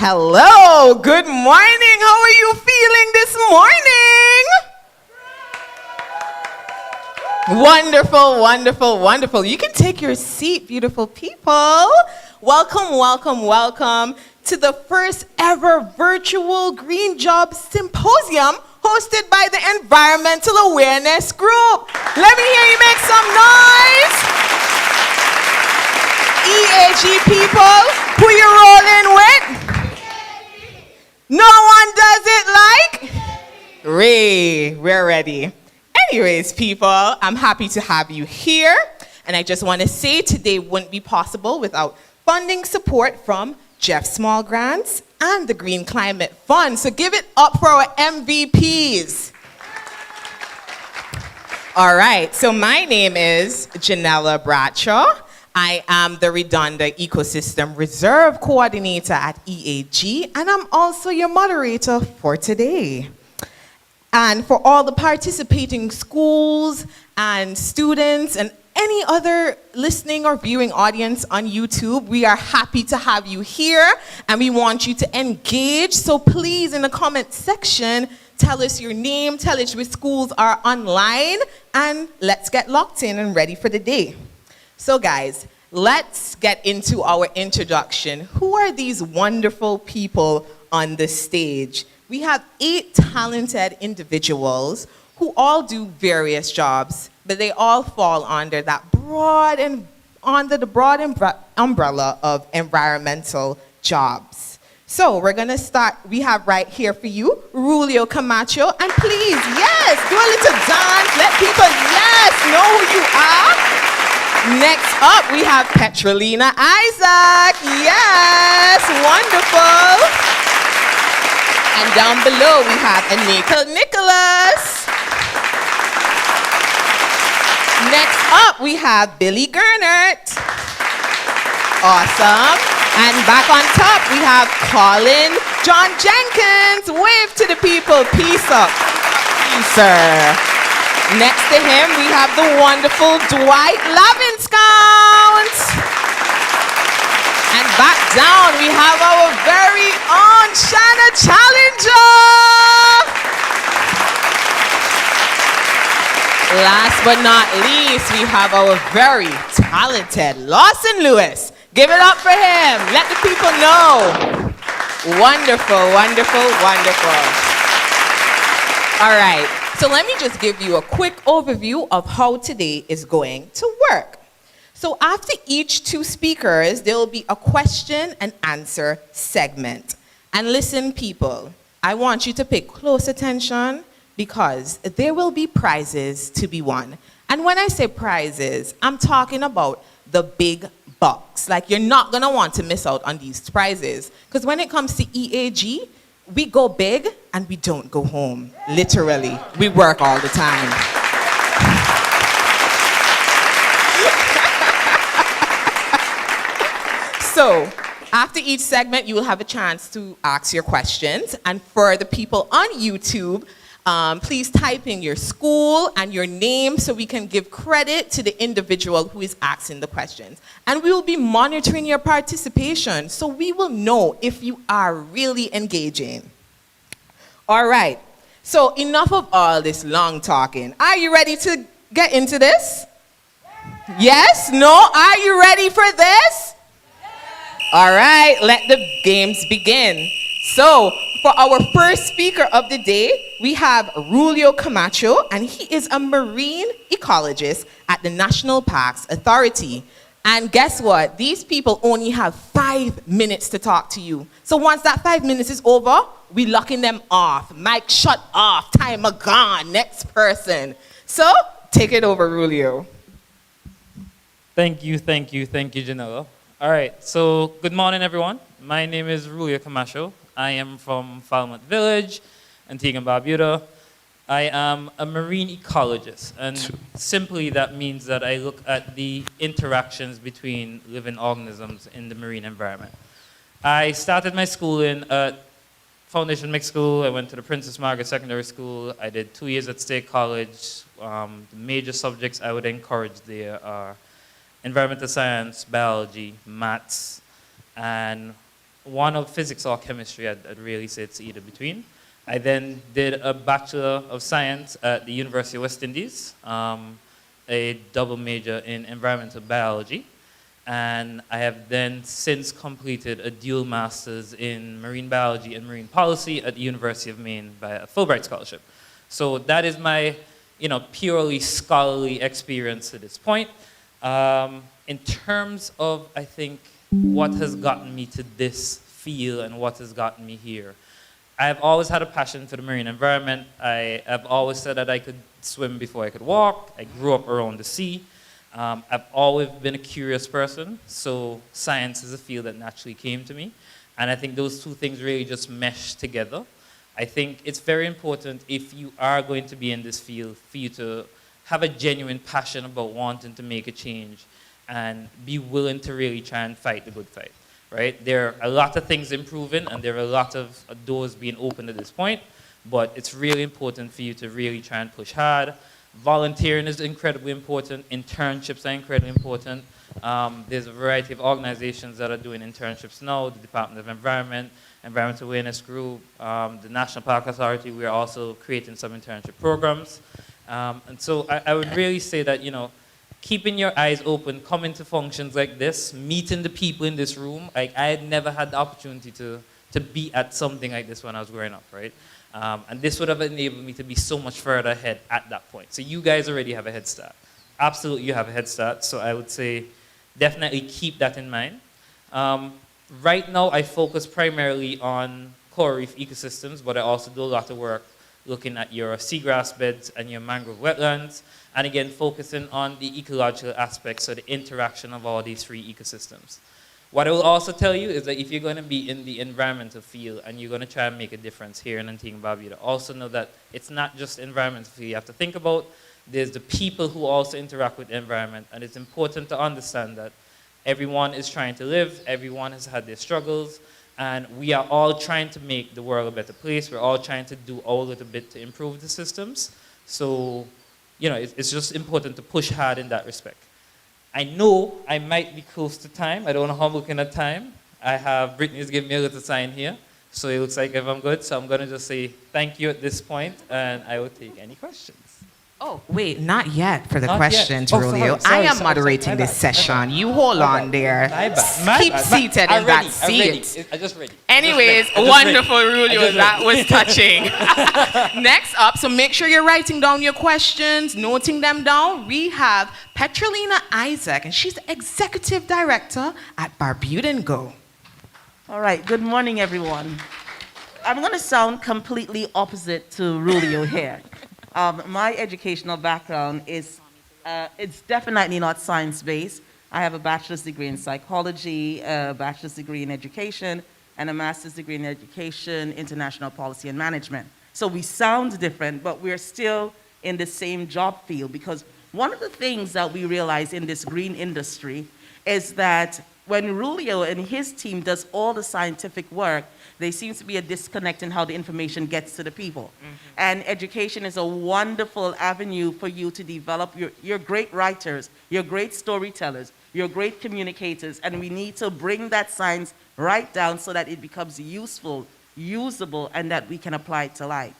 Hello, good morning. How are you feeling this morning? Wonderful, wonderful, wonderful. You can take your seat, beautiful people. Welcome, welcome, welcome to the first ever virtual Green Jobs Symposium hosted by the Environmental Awareness Group. Let me hear you make some noise. EAG people, who you rolling with? No one does it like? Ray, we're ready. Anyways, people, I'm happy to have you here. And I just want to say today wouldn't be possible without funding support from Jeff Small Grants and the Green Climate Fund. So give it up for our MVPs. All right, so my name is Janella Bradshaw. I am the Redonda Ecosystem Reserve Coordinator at EAG, and I'm also your moderator for today. And for all the participating schools and students and any other listening or viewing audience on YouTube, we are happy to have you here, and we want you to engage. So please, in the comment section, tell us your name, tell us which schools are online, and let's get locked in and ready for the day. So guys, let's get into our introduction. Who are these wonderful people on the stage? We have 8 talented individuals who all do various jobs, but they all fall under that broad umbrella of environmental jobs. So we're gonna start. We have right here for you, Rulio Camacho, and please, yes, do a little dance. Let people, yes, know who you are. Next up, we have Petrolina Isaac. Yes, wonderful. And down below, we have Anika Nicholas. Next up, we have Billy Gernert. Awesome. And back on top, we have Colin John Jenkins. Wave to the people. Peace up. Peace, sir. Next to him, we have the wonderful Dwight Lavinscount. And back down, we have our very own Shanna Challenger. Last but not least, we have our very talented Lawson Lewis. Give it up for him. Let the people know. Wonderful, wonderful, wonderful. All right. So let me just give you a quick overview of how today is going to work. So after each 2 speakers, there will be a question and answer segment. And listen, people, I want you to pay close attention because there will be prizes to be won. And when I say prizes, I'm talking about the big bucks. Like, you're not gonna want to miss out on these prizes. Because when it comes to EAG, we go big and we don't go home. Literally, we work all the time. So, after each segment, you will have a chance to ask your questions. And for the people on YouTube, please type in your school and your name so we can give credit to the individual who is asking the questions. And we will be monitoring your participation so we will know if you are really engaging. All right, so enough of all this long talking. Are you ready to get into this? Yes? No? Are you ready for this? All right, let the games begin. So, for our first speaker of the day, we have Rulio Camacho, and he is a marine ecologist at the National Parks Authority. And guess what? These people only have 5 minutes to talk to you. So once that 5 minutes is over, we locking them off. Mic shut off, timer gone, next person. So, take it over, Rulio. Thank you, Janella. All right, so good morning, everyone. My name is Rulio Camacho. I am from Falmouth Village, Antiguans Barbudans. I am a marine ecologist, and simply that means that I look at the interactions between living organisms in the marine environment. I started my schooling at Foundation Mixed School. I went to the Princess Margaret Secondary School. I did 2 years at State College. The major subjects I would encourage there are environmental science, biology, maths, and one of physics or chemistry. I'd really say it's either between. I then did a Bachelor of Science at the University of West Indies, a double major in environmental biology. And I have then since completed a dual master's in marine biology and marine policy at the University of Maine by a Fulbright scholarship. So that is my, purely scholarly experience to this point. In terms of, I think, what has gotten me to this field and what has gotten me here, I have always had a passion for the marine environment. I have always said that I could swim before I could walk. I grew up around the sea. I've always been a curious person, so science is a field that naturally came to me. And I think those two things really just mesh together. I think it's very important if you are going to be in this field for you to have a genuine passion about wanting to make a change and be willing to really try and fight the good fight. Right? There are a lot of things improving and there are a lot of doors being opened at this point, but it's really important for you to really try and push hard. Volunteering is incredibly important. Internships are incredibly important. There's a variety of organizations that are doing internships now, the Department of Environment, Environmental Awareness Group, the National Park Authority. We are also creating some internship programs. And so I would really say that, keeping your eyes open, coming to functions like this, meeting the people in this room. I had never had the opportunity to be at something like this when I was growing up, right? And this would have enabled me to be so much further ahead at that point. So you guys already have a head start. Absolutely, you have a head start. So I would say definitely keep that in mind. Right now, I focus primarily on coral reef ecosystems, but I also do a lot of work looking at your seagrass beds and your mangrove wetlands. And again, focusing on the ecological aspects, so the interaction of all these three ecosystems. What I will also tell you is that if you're going to be in the environmental field and you're going to try and make a difference here in Antiguans Barbudans, also know that it's not just the environmental field you have to think about. There's the people who also interact with the environment, and it's important to understand that everyone is trying to live, everyone has had their struggles, and we are all trying to make the world a better place. We're all trying to do our little bit to improve the systems. So, it's just important to push hard in that respect. I know I might be close to time. I don't know how I'm looking at time. Brittany's giving me a little sign here. So it looks like if I'm good. So I'm going to just say thank you at this point, and I will take any questions. Oh, wait, not yet for the Not questions, yet. Oh, Rulio. sorry, I am sorry, moderating my this bad, session. You hold on there. Keep seated in that seat. I just ready. Anyways, wonderful, Rulio. That was touching. Next up, so make sure you're writing down your questions, noting them down. We have Petrolina Isaac, and she's the Executive Director at Barbudan Go. All right, good morning, everyone. I'm going to sound completely opposite to Rulio here. My educational background is, it's definitely not science-based. I have a bachelor's degree in psychology, a bachelor's degree in education, and a master's degree in education, international policy and management. So we sound different, but we're still in the same job field, because one of the things that we realize in this green industry is that when Rulio and his team does all the scientific work, there seems to be a disconnect in how the information gets to the people. Mm-hmm. And education is a wonderful avenue for you to develop your great writers, your great storytellers, your great communicators, and we need to bring that science right down so that it becomes useful, usable, and that we can apply it to life.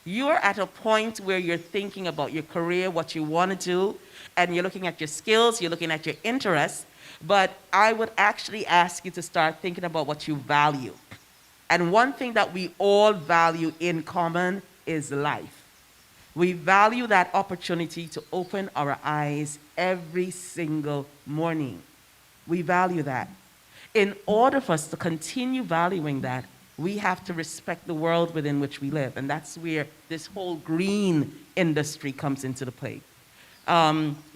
You're at a point where you're thinking about your career, what you want to do, and you're looking at your skills, you're looking at your interests, but I would actually ask you to start thinking about what you value. And one thing that we all value in common is life. We value that opportunity to open our eyes every single morning. We value that. In order for us to continue valuing that, we have to respect the world within which we live. And that's where this whole green industry comes into the play.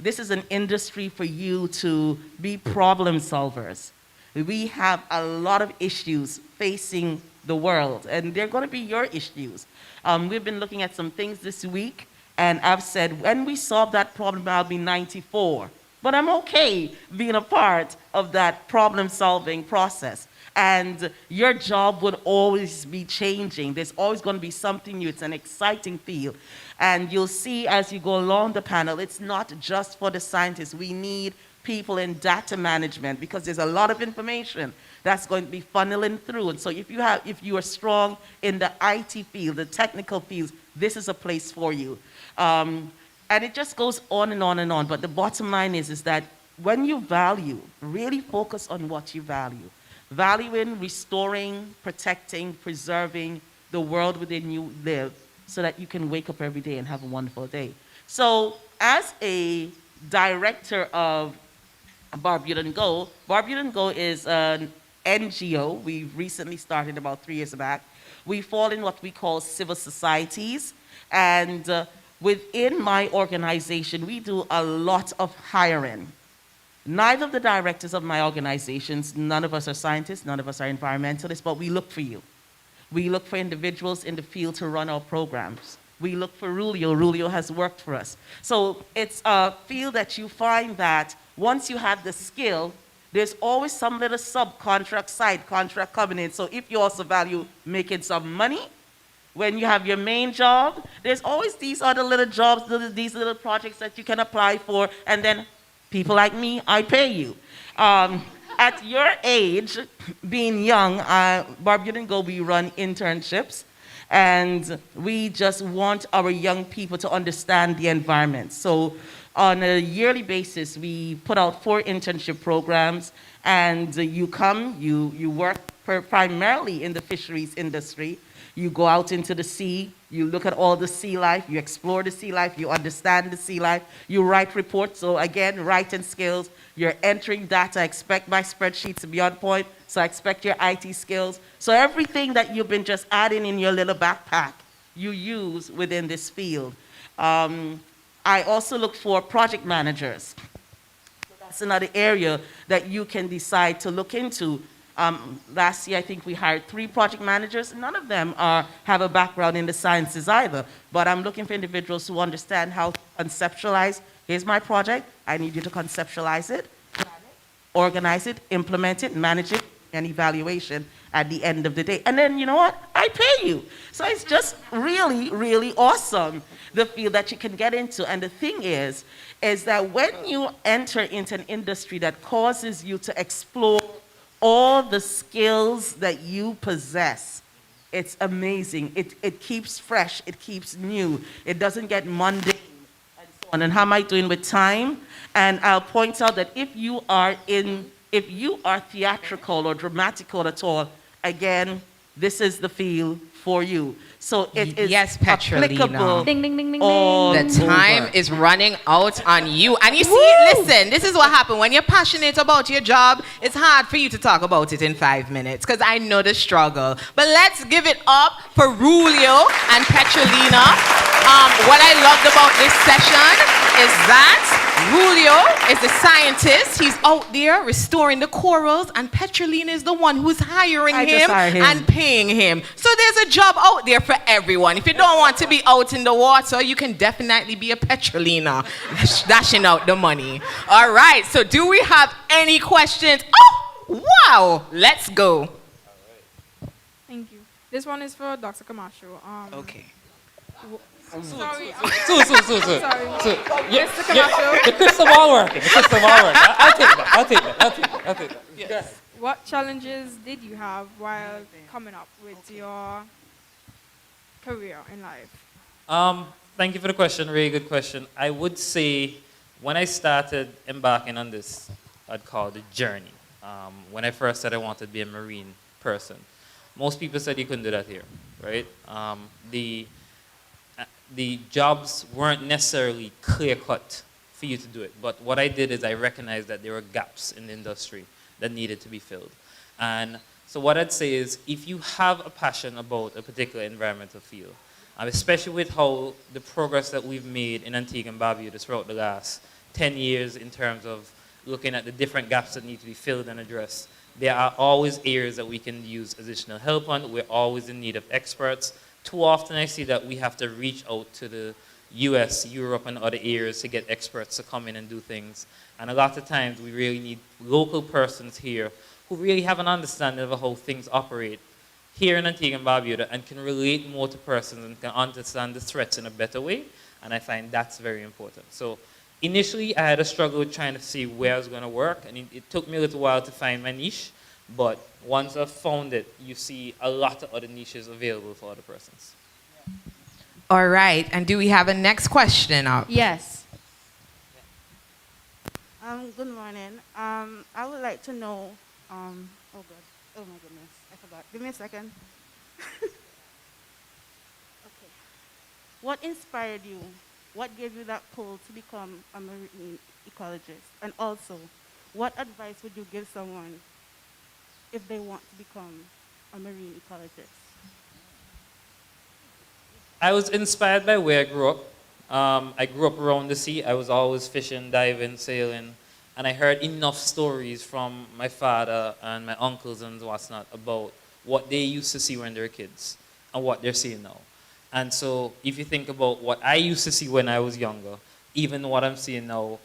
This is an industry for you to be problem solvers. We have a lot of issues facing the world, and they're going to be your issues. We've been looking at some things this week, and I've said, when we solve that problem, I'll be 94. But I'm okay being a part of that problem-solving process. And your job would always be changing. There's always going to be something new. It's an exciting field. And you'll see as you go along the panel, it's not just for the scientists. We need people in data management because there's a lot of information that's going to be funneling through. And so if you are strong in the IT field, the technical fields, this is a place for you. And it just goes on and on and on. But the bottom line is that when you value, really focus on what you value. Valuing, restoring, protecting, preserving the world within you live so that you can wake up every day and have a wonderful day. So as a director of Barbudan Go is an NGO. We've recently started about 3 years back. We fall in what we call civil societies. And within my organization, we do a lot of hiring. Neither of the directors of my organizations, none of us are scientists, none of us are environmentalists, but we look for you. We look for individuals in the field to run our programs. We look for Rulio. Rulio has worked for us. So it's a field that you find that once you have the skill, there's always some little subcontract, side contract coming in. So if you also value making some money, when you have your main job, there's always these other little jobs, these little projects that you can apply for, and then people like me, I pay you. At your age, being young, Barbudan Go, we run internships, and we just want our young people to understand the environment. So on a yearly basis, we put out 4 internship programs, and you come, you work primarily in the fisheries industry. You go out into the sea, you look at all the sea life, you explore the sea life, you understand the sea life, you write reports. So again, writing skills, you're entering data. I expect my spreadsheets to be on point, so I expect your IT skills. So everything that you've been just adding in your little backpack, you use within this field. I also look for project managers. That's another area that you can decide to look into. Last year, I think we hired 3 project managers. None of them have a background in the sciences either. But I'm looking for individuals who understand how to conceptualize. Here's my project. I need you to conceptualize it, plan it, organize it, implement it, manage it, and evaluation at the end of the day. And then, you know what? I pay you. So it's just really, really awesome, the field that you can get into. And the thing is that when you enter into an industry that causes you to explore all the skills that you possess, it's amazing. It keeps fresh, it keeps new, it doesn't get mundane, and so on. And how am I doing with time? And I'll point out that if you are theatrical or dramatical at all, again, this is the field for you. So it is applicable. Ding, ding, ding, ding, all ding. The time over. is running out on you. And you see, listen, this is what happens. When you're passionate about your job, it's hard for you to talk about it in 5 minutes because I know the struggle. But let's give it up for Rulio and Petrolina. What I loved about this session is that Rulio is a scientist. He's out there restoring the corals, and Petrolina is the one who's hiring him and paying him. So there's a job out there for everyone. If you don't want to be out in the water, you can definitely be a Petrolina, dashing out the money. All right, so do we have any questions? Oh, wow, let's go. Thank you. This one is for Dr. Camacho. Okay. Sorry. Sorry. Mr. Camacho. The crystal ball working. I'll take that. Yes. What challenges did you have while coming up with your career in life? Thank you for the question. Really good question. I would say when I started embarking on this, I'd call it a journey. When I first said I wanted to be a marine person, most people said you couldn't do that here, right? The jobs weren't necessarily clear-cut for you to do it. But what I did is I recognized that there were gaps in the industry that needed to be filled. And so what I'd say is if you have a passion about a particular environmental field, especially with how the progress that we've made in Antiguans Barbudans throughout the last 10 years in terms of looking at the different gaps that need to be filled and addressed, there are always areas that we can use additional help on. We're always in need of experts. Too often I see that we have to reach out to the US, Europe, and other areas to get experts to come in and do things. And a lot of times we really need local persons here who really have an understanding of how things operate here in Antigua and Barbuda and can relate more to persons and can understand the threats in a better way. And I find that's very important. So initially, I had a struggle with trying to see where I was going to work, and it took me a little while to find my niche. But once I've found it, you see a lot of other niches available for other persons. All right, and do we have a next question up? Yes. Good morning. I would like to know, oh God, oh my goodness, I forgot. Give me a second. Okay. What inspired you? What gave you that pull to become a marine ecologist? And also, what advice would you give someone if they want to become a marine ecologist? I was inspired by where I grew up. I grew up around the sea. I was always fishing, diving, sailing. And I heard enough stories from my father and my uncles and what's not about what they used to see when they were kids and what they're seeing now. And so if you think about what I used to see when I was younger, even what I'm seeing now,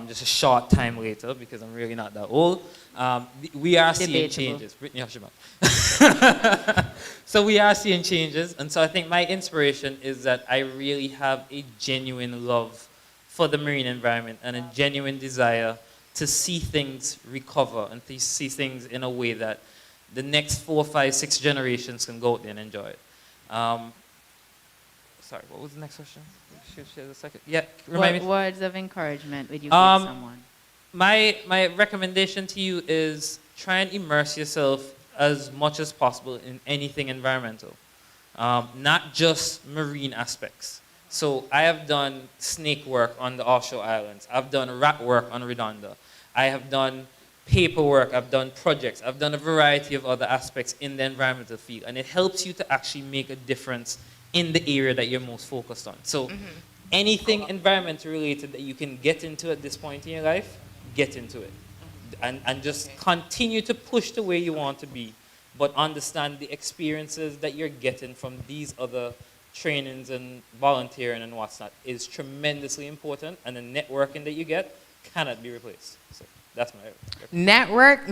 just a short time later, because I'm really not that old, we are seeing changes. Brittany, hush your mouth. So we are seeing changes. And so I think my inspiration is that I really have a genuine love for the marine environment and a genuine desire to see things recover and to see things in a way that the next 4, 5, 6 generations can go out there and enjoy it. Sorry, what was the next question? Share the second. Yeah, remind me. What words of encouragement would you give someone? My recommendation to you is try and immerse yourself as much as possible in anything environmental, not just marine aspects. So I have done snake work on the offshore islands. I've done rat work on Redonda. I have done paperwork. I've done projects. I've done a variety of other aspects in the environmental field, and it helps you to actually make a difference in the area that you're most focused on. So anything environmental related that you can get into at this point in your life, get into it. And just continue to push the way you want to be, but understand the experiences that you're getting from these other trainings and volunteering and what's not is tremendously important, and the networking that you get cannot be replaced. So that's my Network.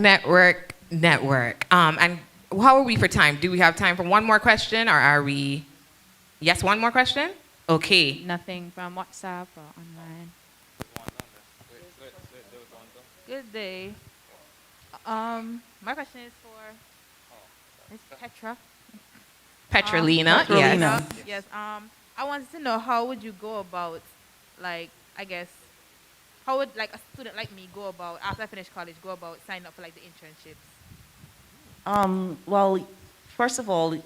And how are we for time? Do we have time for one more question, or are we? Yes, one more question? Okay. Nothing from WhatsApp or online. Good day. My question is for Ms. Petra. Petrolina, yes. Yes. I wanted to know, how would you go about, like, I guess, how would like a student like me go about, after I finish college, go about signing up for like the internships? Well, first of all,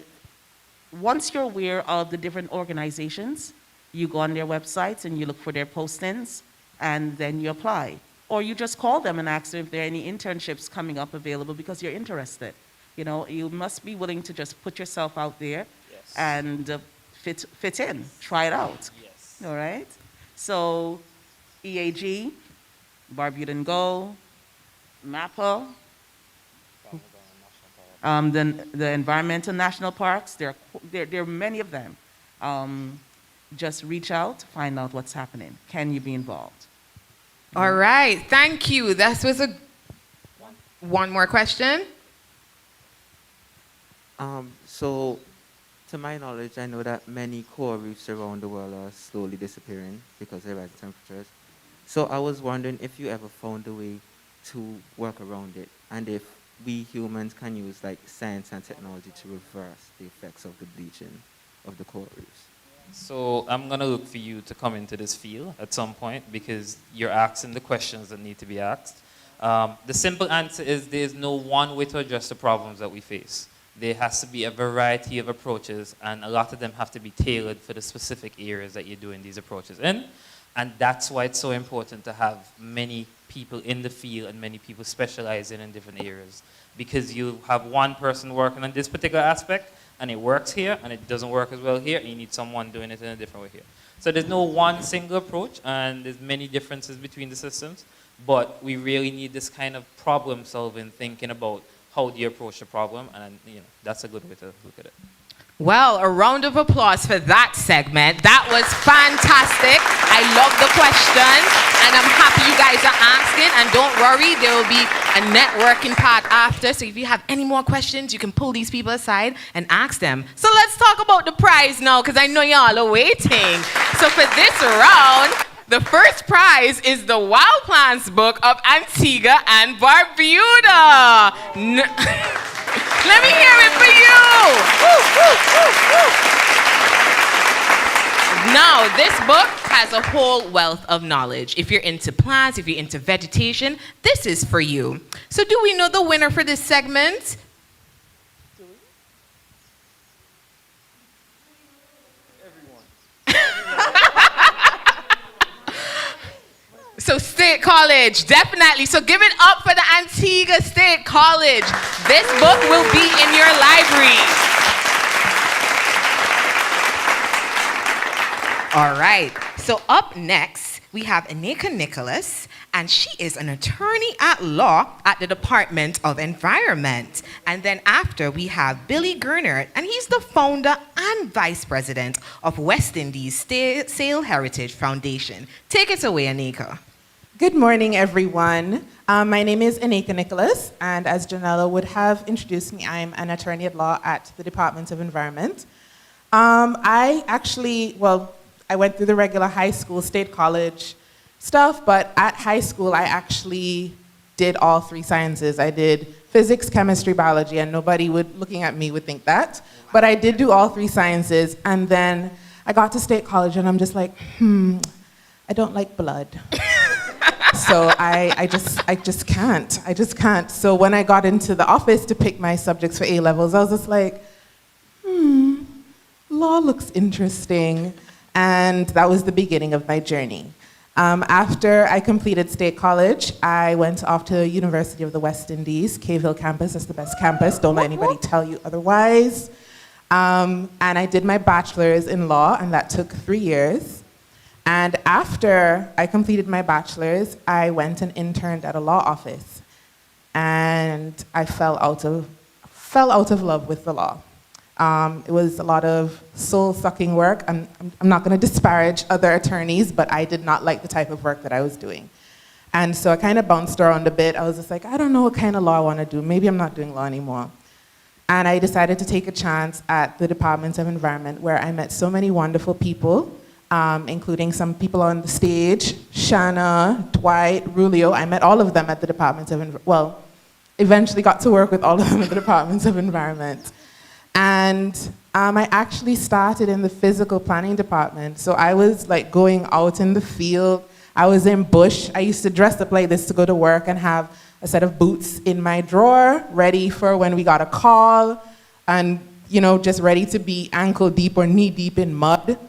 once you're aware of the different organizations, you go on their websites and you look for their postings, and then you apply. Or you just call them and ask them if there are any internships coming up available because you're interested. You know, you must be willing to just put yourself out there and fit in, try it out. Yes. All right? So EAG, Barbudan Go, MAPA, the environmental national parks, there are many of them. Just reach out, find out what's happening. Can you be involved? All right, thank you. That was one more question. So, to my knowledge, I know that many coral reefs around the world are slowly disappearing because of rising temperatures. So I was wondering if you ever found a way to work around it, and if we humans can use like science and technology to reverse the effects of the bleaching of the coral reefs. So I'm going to look for you to come into this field at some point, because you're asking the questions that need to be asked. The simple answer is there's no one way to address the problems that we face. There has to be a variety of approaches, and a lot of them have to be tailored for the specific areas that you're doing these approaches in. And that's why it's so important to have many people in the field and many people specializing in different areas. Because you have one person working on this particular aspect, and it works here, and it doesn't work as well here, and you need someone doing it in a different way here. So there's no one single approach, and there's many differences between the systems, but we really need this kind of problem solving, thinking about how do you approach the problem, and that's a good way to look at it. Well, a round of applause for that segment. That was fantastic. I love the questions, and I'm happy you guys are asking, and don't worry, there will be a networking part after. So if you have any more questions, you can pull these people aside and ask them. So let's talk about the prize now, because I know y'all are waiting. So for this round, the first prize is the Wild Plants book of Antigua and Barbuda. Let me hear it for you. Woo, woo, woo, woo. Now, this book has a whole wealth of knowledge. If you're into plants, if you're into vegetation, this is for you. So do we know the winner for this segment? So State College, definitely. So give it up for the Antigua State College. This book will be in your library. All right. So up next, we have Aneka Nicholas, and she is an attorney at law at the Department of Environment. And then after, we have Billy Gernert, and he's the founder and vice president of West Indies Sail Heritage Foundation. Take it away, Aneka. Good morning, everyone. My name is Aneka Nicholas, and as Janella would have introduced me, I'm an attorney at law at the Department of Environment. I went through the regular high school, state college stuff, but at high school, I actually did all three sciences. I did physics, chemistry, biology, and nobody looking at me would think that. But I did do all three sciences, and then I got to state college, and I'm just like, I don't like blood. So I just can't. So when I got into the office to pick my subjects for A-levels, I was just like, law looks interesting. And that was the beginning of my journey. After I completed state college, I went off to the University of the West Indies, Cave Hill campus. That's the best campus. Don't let anybody tell you otherwise. And I did my bachelor's in law, and that took 3 years. And after I completed my bachelor's, I went and interned at a law office. And I fell out of love with the law. It was a lot of soul-sucking work. I'm not going to disparage other attorneys, but I did not like the type of work that I was doing. And so I kind of bounced around a bit. I was just like, I don't know what kind of law I want to do. Maybe I'm not doing law anymore. And I decided to take a chance at the Department of Environment, where I met so many wonderful people, including some people on the stage, Shanna, Dwight, Rulio. I met all of them at the Department of Environment. Eventually got to work with all of them at the Department of Environment. And I actually started in the physical planning department. So I was like going out in the field. I was in bush. I used to dress up like this to go to work and have a set of boots in my drawer, ready for when we got a call, and just ready to be ankle deep or knee deep in mud.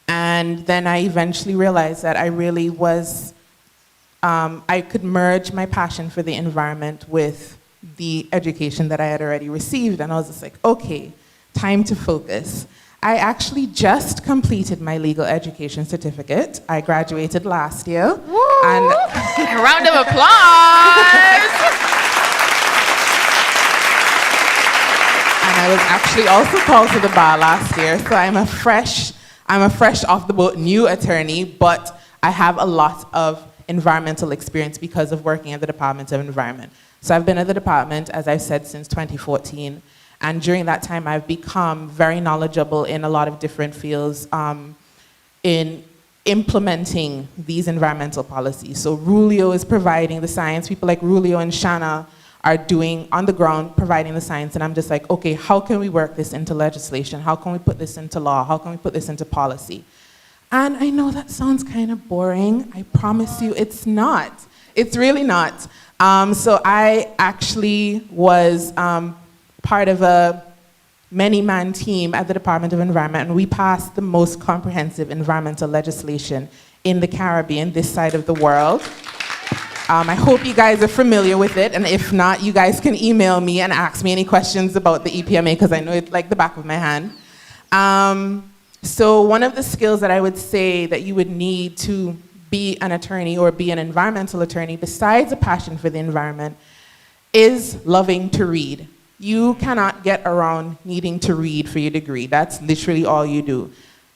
And then I eventually realized that I really was, I could merge my passion for the environment with the education that I had already received. And I was just like, okay, time to focus. I actually just completed my legal education certificate. I graduated last year. Woo! And a round of applause. And I was actually also called to the bar last year, so I'm a fresh off the boat new attorney, but I have a lot of environmental experience because of working at the Department of Environment. So I've been at the department, as I've said, since 2014. And during that time, I've become very knowledgeable in a lot of different fields in implementing these environmental policies. So Rulio is providing the science. People like Rulio and Shanna are doing on the ground, providing the science. And I'm just like, okay, how can we work this into legislation? How can we put this into law? How can we put this into policy? And I know that sounds kind of boring. I promise you it's not. It's really not. So I actually was part of a many-man team at the Department of Environment, and we passed the most comprehensive environmental legislation in the Caribbean, this side of the world. I hope you guys are familiar with it, and if not, you guys can email me and ask me any questions about the EPMA, because I know it like the back of my hand. So one of the skills that I would say that you would need to be an attorney or be an environmental attorney, besides a passion for the environment, is loving to read. You cannot get around needing to read for your degree. That's literally all you do.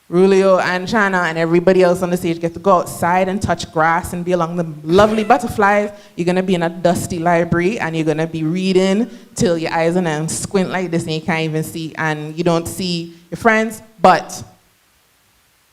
Rulio and Shanna and everybody else on the stage get to go outside and touch grass and be along the lovely butterflies. You're going to be in a dusty library and you're going to be reading till your eyes and then squint like this and you can't even see and you don't see your friends, but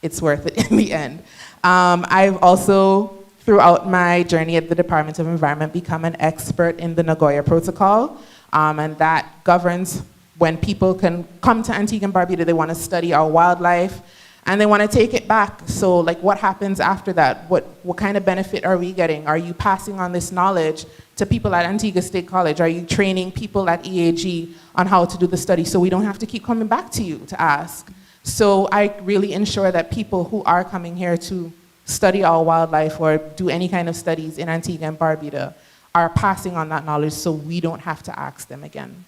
it's worth it in the end. I've also, throughout my journey at the Department of Environment, become an expert in the Nagoya Protocol, and that governs when people can come to Antigua and Barbuda, they want to study our wildlife, and they want to take it back. So like what happens after that? What kind of benefit are we getting? Are you passing on this knowledge to people at Antigua State College? Are you training people at EAG on how to do the study so we don't have to keep coming back to you to ask? So I really ensure that people who are coming here to study our wildlife or do any kind of studies in Antigua and Barbuda are passing on that knowledge so we don't have to ask them again.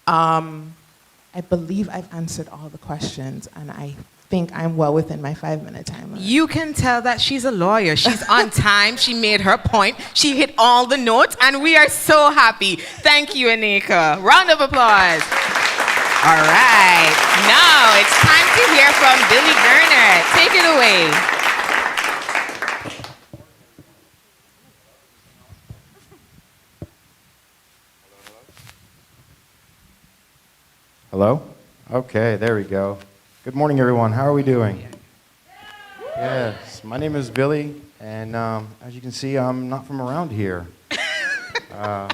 I believe I've answered all the questions, and I think I'm well within my 5-minute time limit. You can tell that she's a lawyer. She's on time. She made her point. She hit all the notes, and we are so happy. Thank you, Anika. Round of applause. All right. Now it's time to hear from Billy Gerner. Take it away. Hello? Okay, there we go. Good morning, everyone. How are we doing? Yes, my name is Billy, and as you can see, I'm not from around here. I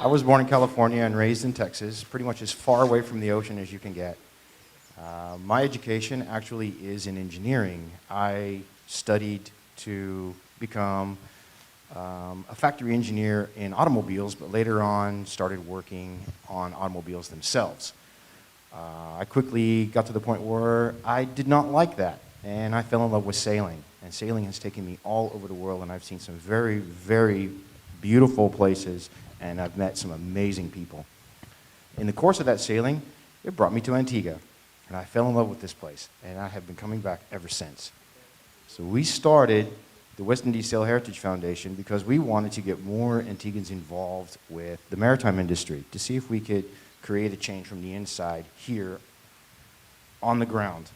was born in California and raised in Texas, pretty much as far away from the ocean as you can get. My education actually is in engineering. I studied to become a factory engineer in automobiles, but later on started working on automobiles themselves. I quickly got to the point where I did not like that, and I fell in love with sailing. And sailing has taken me all over the world, and I've seen some very, very beautiful places, and I've met some amazing people. In the course of that sailing, it brought me to Antigua, and I fell in love with this place, and I have been coming back ever since. So we started the West Indies Sail Heritage Foundation because we wanted to get more Antiguans involved with the maritime industry to see if we could create a change from the inside here on the ground.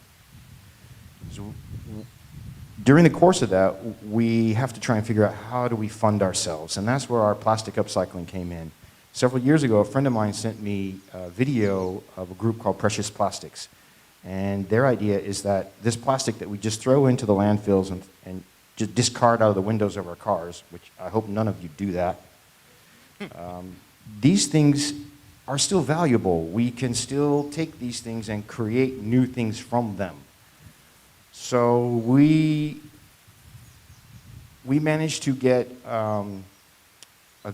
So during the course of that, we have to try and figure out how do we fund ourselves, and that's where our plastic upcycling came in. Several years ago, a friend of mine sent me a video of a group called Precious Plastics, and their idea is that this plastic that we just throw into the landfills and just discard out of the windows of our cars, which I hope none of you do that, these things are still valuable. We can still take these things and create new things from them. So we managed to get a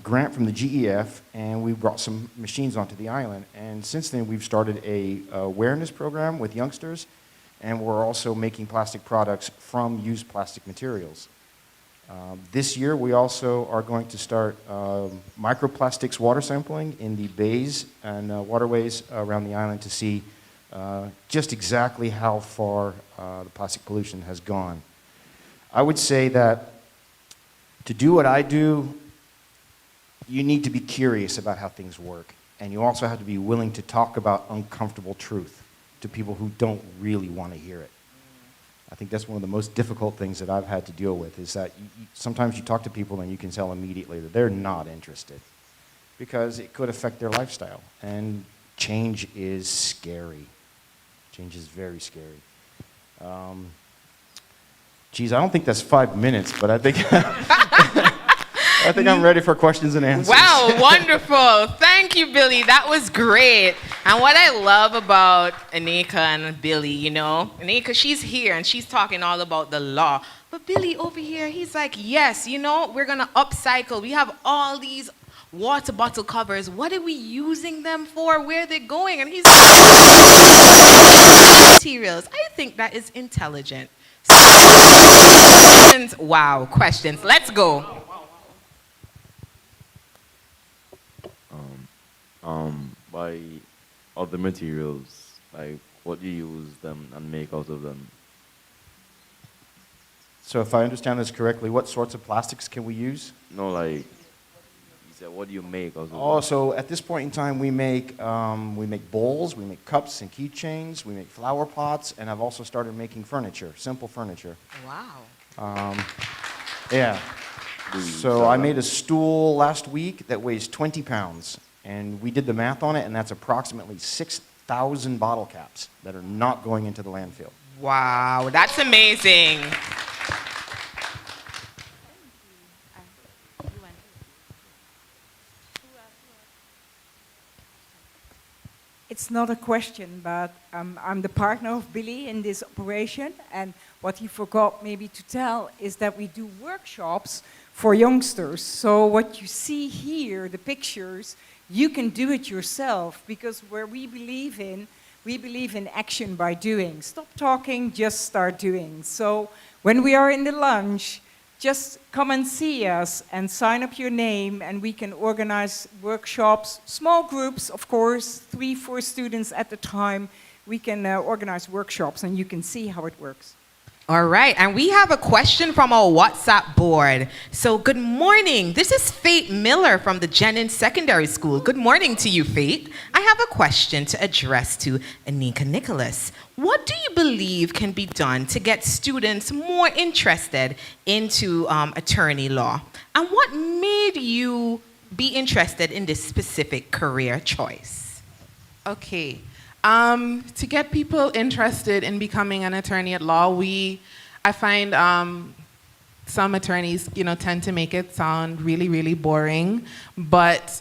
grant from the GEF, and we brought some machines onto the island. And since then, we've started a awareness program with youngsters, and we're also making plastic products from used plastic materials. This year, we also are going to start microplastics water sampling in the bays and waterways around the island to see just exactly how far the plastic pollution has gone. I would say that to do what I do, you need to be curious about how things work, and you also have to be willing to talk about uncomfortable truth to people who don't really want to hear it. I think that's one of the most difficult things that I've had to deal with, is that sometimes you talk to people and you can tell immediately that they're not interested because it could affect their lifestyle. And change is scary. Change is very scary. Geez, I don't think that's 5 minutes, but I think I think I'm ready for questions and answers. Wow, wonderful. Thank you, Billy. That was great. And what I love about Anika and Billy, you know, Anika, she's here and she's talking all about the law. But Billy over here, he's like, yes, you know, we're going to upcycle. We have all these water bottle covers. What are we using them for? Where are they going? And he's materials. I think that is intelligent. Wow, questions. Let's go. By other materials, like what you use them and make out of them. So if I understand this correctly, what sorts of plastics can we use? No, like said, what do you make out of Oh, them? so at this point in time, we make bowls, we make cups and keychains, we make flower pots, and I've also started making furniture, simple furniture. Wow. Yeah. Do you So sell I them? made a stool last week that weighs 20 pounds, and we did the math on it, and that's approximately 6,000 bottle caps that are not going into the landfill. Wow, that's amazing. It's not a question, but I'm the partner of Billy in this operation, and what he forgot maybe to tell is that we do workshops for youngsters. So what you see here, the pictures, you can do it yourself, because where we believe in action by doing. Stop talking, just start doing. So when we are in the lunch, just come and see us and sign up your name, and we can organize workshops, small groups, of course, 3-4 students at a time. We can organize workshops, and you can see how it works. All right, and we have a question from our WhatsApp board. So good morning. This is Faith Miller from the Jennings Secondary School. Good morning to you, Faith. I have a question to address to Anika Nicholas. What do you believe can be done to get students more interested into attorney law? And what made you be interested in this specific career choice? Okay. To get people interested in becoming an attorney at law, I find some attorneys, tend to make it sound really, really boring. But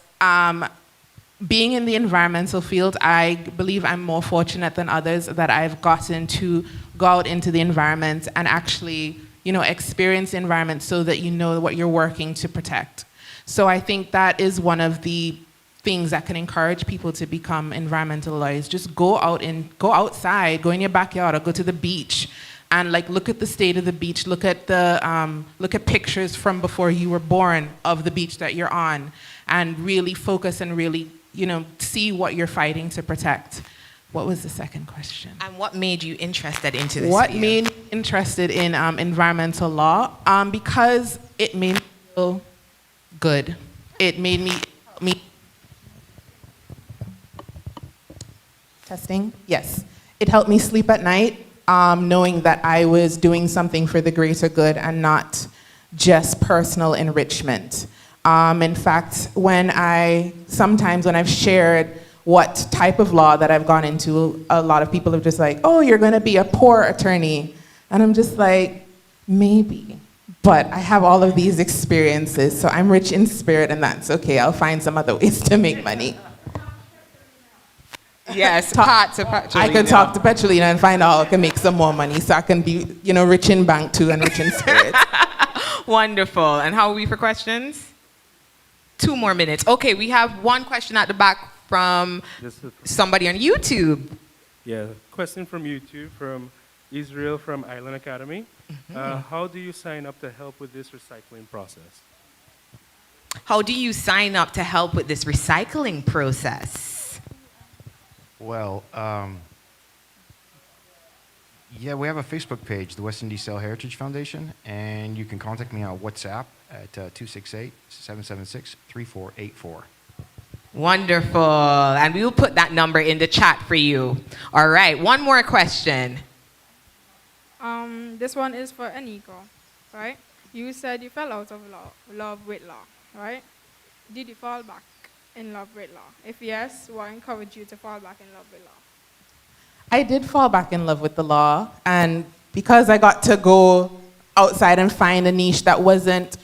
being in the environmental field, I believe I'm more fortunate than others that I've gotten to go out into the environment and actually, experience the environment so that you know what you're working to protect. So I think that is one of the things that can encourage people to become environmental lawyers. Just go outside, go in your backyard, or go to the beach, and look at the state of the beach. Look at pictures from before you were born of the beach that you're on, and really focus and really, see what you're fighting to protect. What was the second question? And what made you interested into this What field? made me interested in environmental law? Because it made me feel good. It made me. Testing? Yes. It helped me sleep at night, knowing that I was doing something for the greater good and not just personal enrichment. In fact, sometimes when I've shared what type of law that I've gone into, a lot of people are just like, oh, you're going to be a poor attorney. And I'm just like, maybe. But I have all of these experiences, so I'm rich in spirit, and that's okay. I'll find some other ways to make money. Yes, I could talk to Petrolina and find out I can make some more money, so I can be, rich in bank too and rich in spirit. Wonderful. And how are we for questions? 2 more minutes. Okay, we have one question at the back from somebody on YouTube. Yeah, question from YouTube, from Israel from Island Academy. How do you sign up to help with this recycling process? How do you sign up to help with this recycling process? Well, yeah, we have a Facebook page, the West Indies Cell Heritage Foundation, and you can contact me on WhatsApp at 268-776-3484. Wonderful. And we will put that number in the chat for you. All right, one more question. This one is for Aniko, right? You said you fell out of love with law, right? Did you fall back in love with law? If yes, what encouraged you to fall back in love with law? I did fall back in love with the law, and because I got to go outside and find a niche that wasn't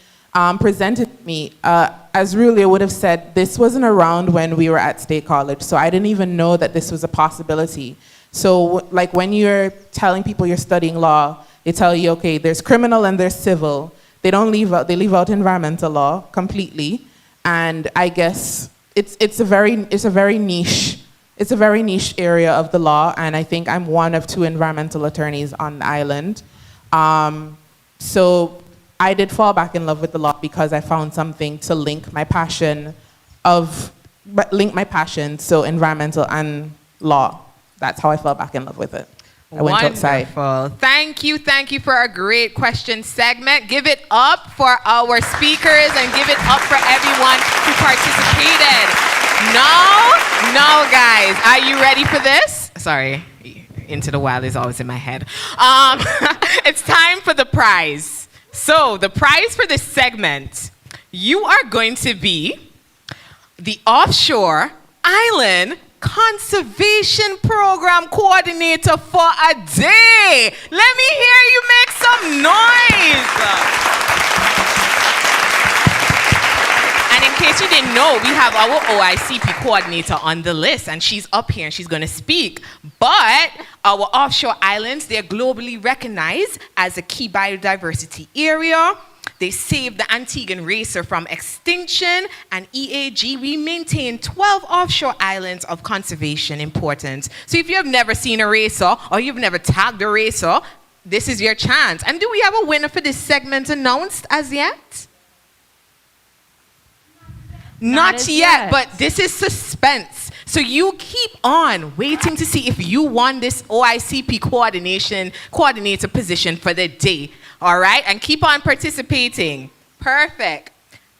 presented to me, as Rulia would have said, this wasn't around when we were at State College, so I didn't even know that this was a possibility. So when you're telling people you're studying law, they tell you, okay, there's criminal and there's civil. They leave out environmental law completely, and I guess it's a very niche area of the law, and I think I'm one of 2 environmental attorneys on the island. So I did fall back in love with the law because I found something to link my passion, so environmental and law. That's how I fell back in love with it. I went outside. Wonderful. Thank you for a great question segment. Give it up for our speakers and give it up for everyone who participated. Now, guys, are you ready for this? Sorry, Into the Wild is always in my head. It's time for the prize. So the prize for this segment, you are going to be the Offshore Island Conservation Program Coordinator for a day. Let me hear you make some noise. And in case you didn't know, we have our OICP coordinator on the list, and she's up here and she's going to speak. But our offshore islands, they're globally recognized as a key biodiversity area. They saved the Antiguan racer from extinction, and EAG, we maintain 12 offshore islands of conservation importance. So if you have never seen a racer or you've never tagged a racer, this is your chance. And do we have a winner for this segment announced as yet? Not yet, but this is suspense. So you keep on waiting to see if you won this OICP coordinator position for the day. All right, and keep on participating. Perfect.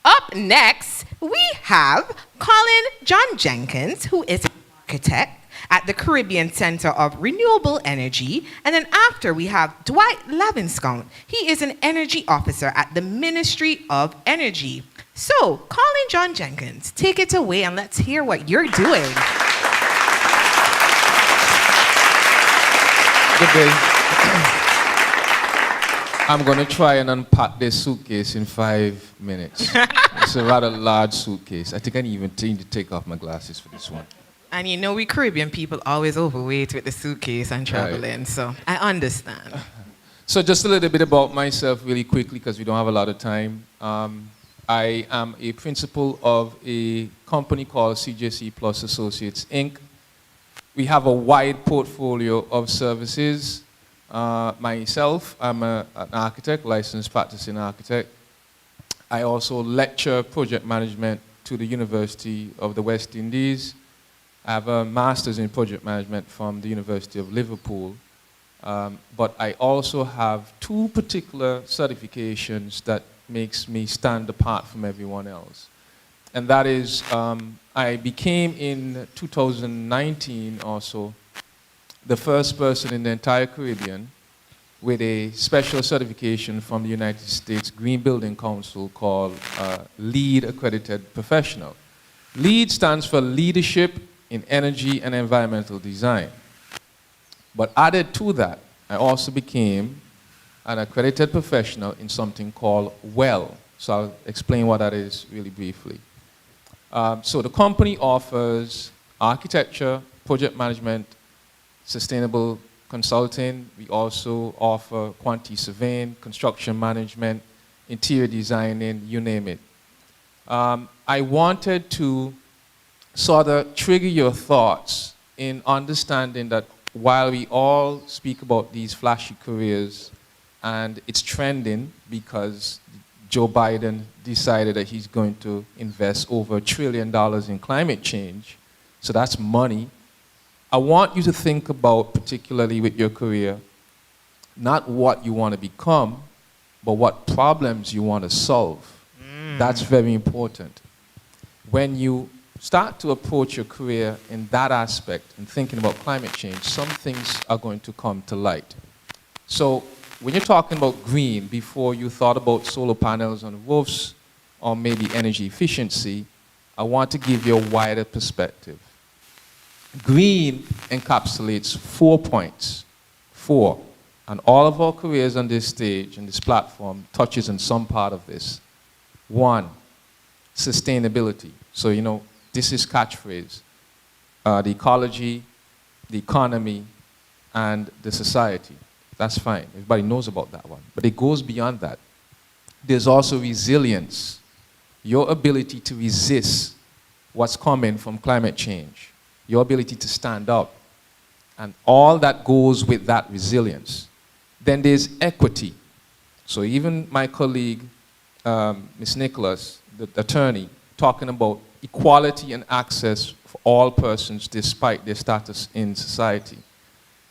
Up next, we have Colin John Jenkins, who is an architect at the Caribbean Center of Renewable Energy. And then after, we have Dwight Lavinscount. He is an energy officer at the Ministry of Energy. So, Colin John Jenkins, take it away and let's hear what you're doing. Good day. I'm going to try and unpack this suitcase in 5 minutes. It's a rather large suitcase. I think I need to take off my glasses for this one. And you know, we Caribbean people always overweight with the suitcase and traveling, so I understand. So just a little bit about myself really quickly, because we don't have a lot of time. I am a principal of a company called CJC Plus Associates, Inc. We have a wide portfolio of services. Myself, I'm an architect, licensed practicing architect. I also lecture project management to the University of the West Indies. I have a master's in project management from the University of Liverpool. But I also have 2 particular certifications that makes me stand apart from everyone else. And that is, I became in 2019 also the first person in the entire Caribbean with a special certification from the United States Green Building Council called LEED Accredited Professional. LEED stands for Leadership in Energy and Environmental Design. But added to that, I also became an accredited professional in something called WELL. So I'll explain what that is really briefly. So the company offers architecture, project management, sustainable consulting. We also offer quantity surveying, construction management, interior designing, you name it. I wanted to sort of trigger your thoughts in understanding that while we all speak about these flashy careers, and it's trending because Joe Biden decided that he's going to invest over $1 trillion in climate change, so that's money. I want you to think about, particularly with your career, not what you want to become, but what problems you want to solve. That's very important. When you start to approach your career in that aspect and thinking about climate change, some things are going to come to light. So when you're talking about green, before you thought about solar panels on roofs or maybe energy efficiency, I want to give you a wider perspective. Green encapsulates 4 points. 4. And all of our careers on this stage and this platform touches on some part of this. 1, sustainability. So, you know, this is catchphrase. The ecology, the economy, and the society. That's fine. Everybody knows about that one. But it goes beyond that. There's also resilience. Your ability to resist what's coming from climate change. Your ability to stand up, and all that goes with that resilience. Then there's equity. So even my colleague, Ms. Nicholas, the attorney, talking about equality and access for all persons despite their status in society.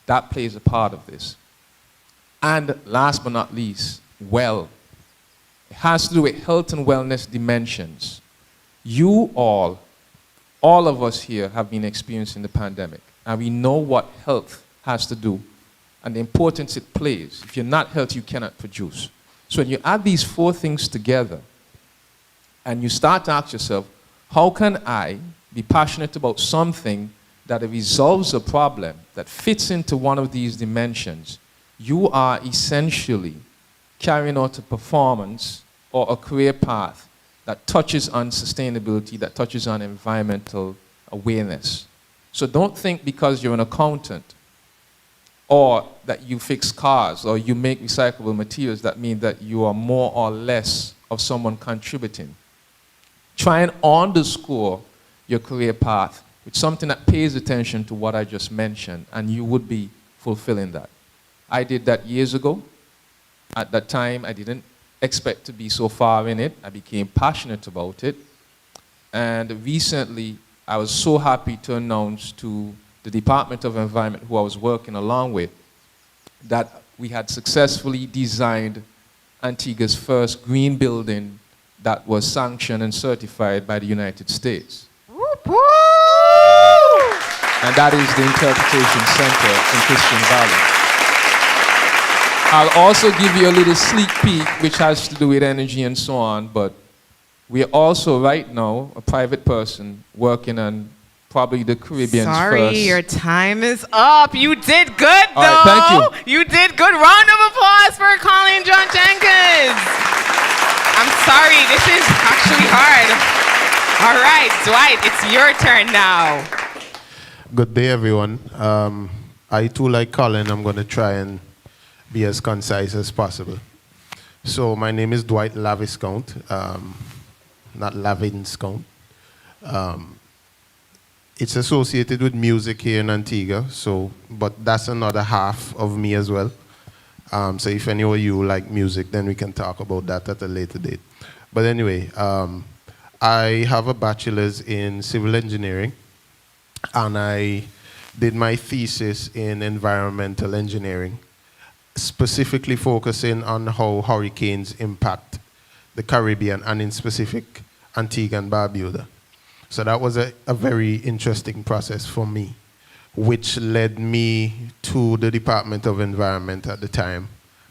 That plays a part of this. And last but not least, well. It has to do with health and wellness dimensions. You all of us here have been experiencing the pandemic, and we know what health has to do and the importance it plays. If you're not healthy, you cannot produce. So when you add these four things together, and you start to ask yourself, how can I be passionate about something that resolves a problem that fits into one of these dimensions? You are essentially carrying out a performance or a career path that touches on sustainability, that touches on environmental awareness. So don't think because you're an accountant or that you fix cars or you make recyclable materials that mean that you are more or less of someone contributing. Try and underscore your career path with something that pays attention to what I just mentioned, and you would be fulfilling that. I did that years ago. At that time, I didn't expect to be so far in it. I became passionate about it. And recently, I was so happy to announce to the Department of Environment, who I was working along with, that we had successfully designed Antigua's first green building that was sanctioned and certified by the United States. And that is the Interpretation Center in Christian Valley. I'll also give you a little sneak peek, which has to do with energy and so on, but we are also right now a private person working on probably the Caribbean's first. Sorry, your time is up. You did good, though. All right, thank you. You did good. Round of applause for Colin John Jenkins. I'm sorry, this is actually hard. All right, Dwight, it's your turn now. Good day, everyone. I too, like Colin, I'm going to try and be as concise as possible. So my name is Dwight Laviscount, not Lavinscount. It's associated with music here in Antigua, but that's another half of me as well. So if any of you like music, then we can talk about that at a later date. But anyway, I have a bachelor's in civil engineering, and I did my thesis in environmental engineering, specifically focusing on how hurricanes impact the Caribbean, and in specific, Antigua and Barbuda. So that was a very interesting process for me, which led me to the Department of Environment at the time.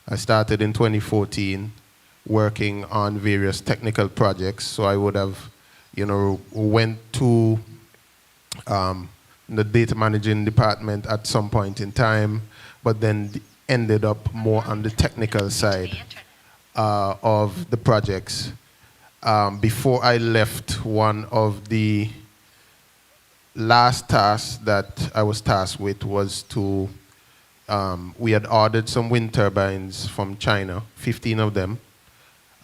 I started in 2014 working on various technical projects. So I would have, went to the data managing department at some point in time, but then ended up more on the technical side of the projects. Before I left, one of the last tasks that I was tasked with was to, we had ordered some wind turbines from China, 15 of them,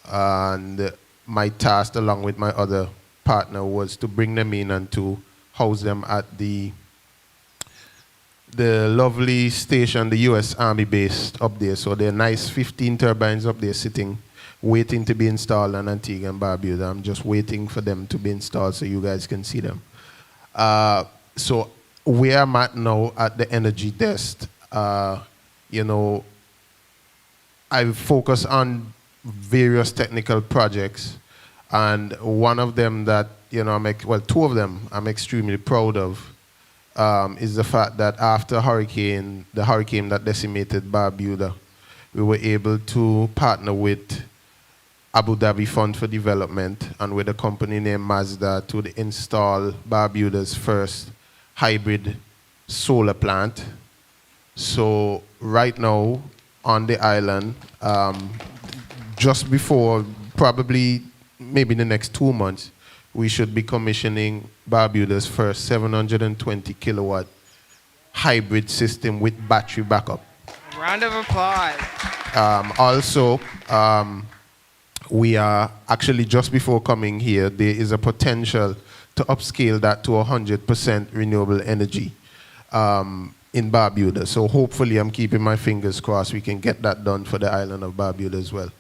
and my task along with my other partner was to bring them in and to house them at the lovely station, the U.S. Army base up there. So there are nice 15 turbines up there sitting, waiting to be installed on Antigua and Barbuda. I'm just waiting for them to be installed so you guys can see them. So where I'm at now at the energy desk, I focus on various technical projects, and one of them that, two of them I'm extremely proud of, is the fact that after the hurricane that decimated Barbuda, we were able to partner with Abu Dhabi Fund for Development and with a company named Mazda to install Barbuda's first hybrid solar plant. So right now on the island, just before, probably maybe the next 2 months, we should be commissioning Barbuda's first 720 kilowatt hybrid system with battery backup. Round of applause. Also, we are actually, just before coming here, there is a potential to upscale that to 100% renewable energy in Barbuda. So hopefully, I'm keeping my fingers crossed we can get that done for the island of Barbuda as well.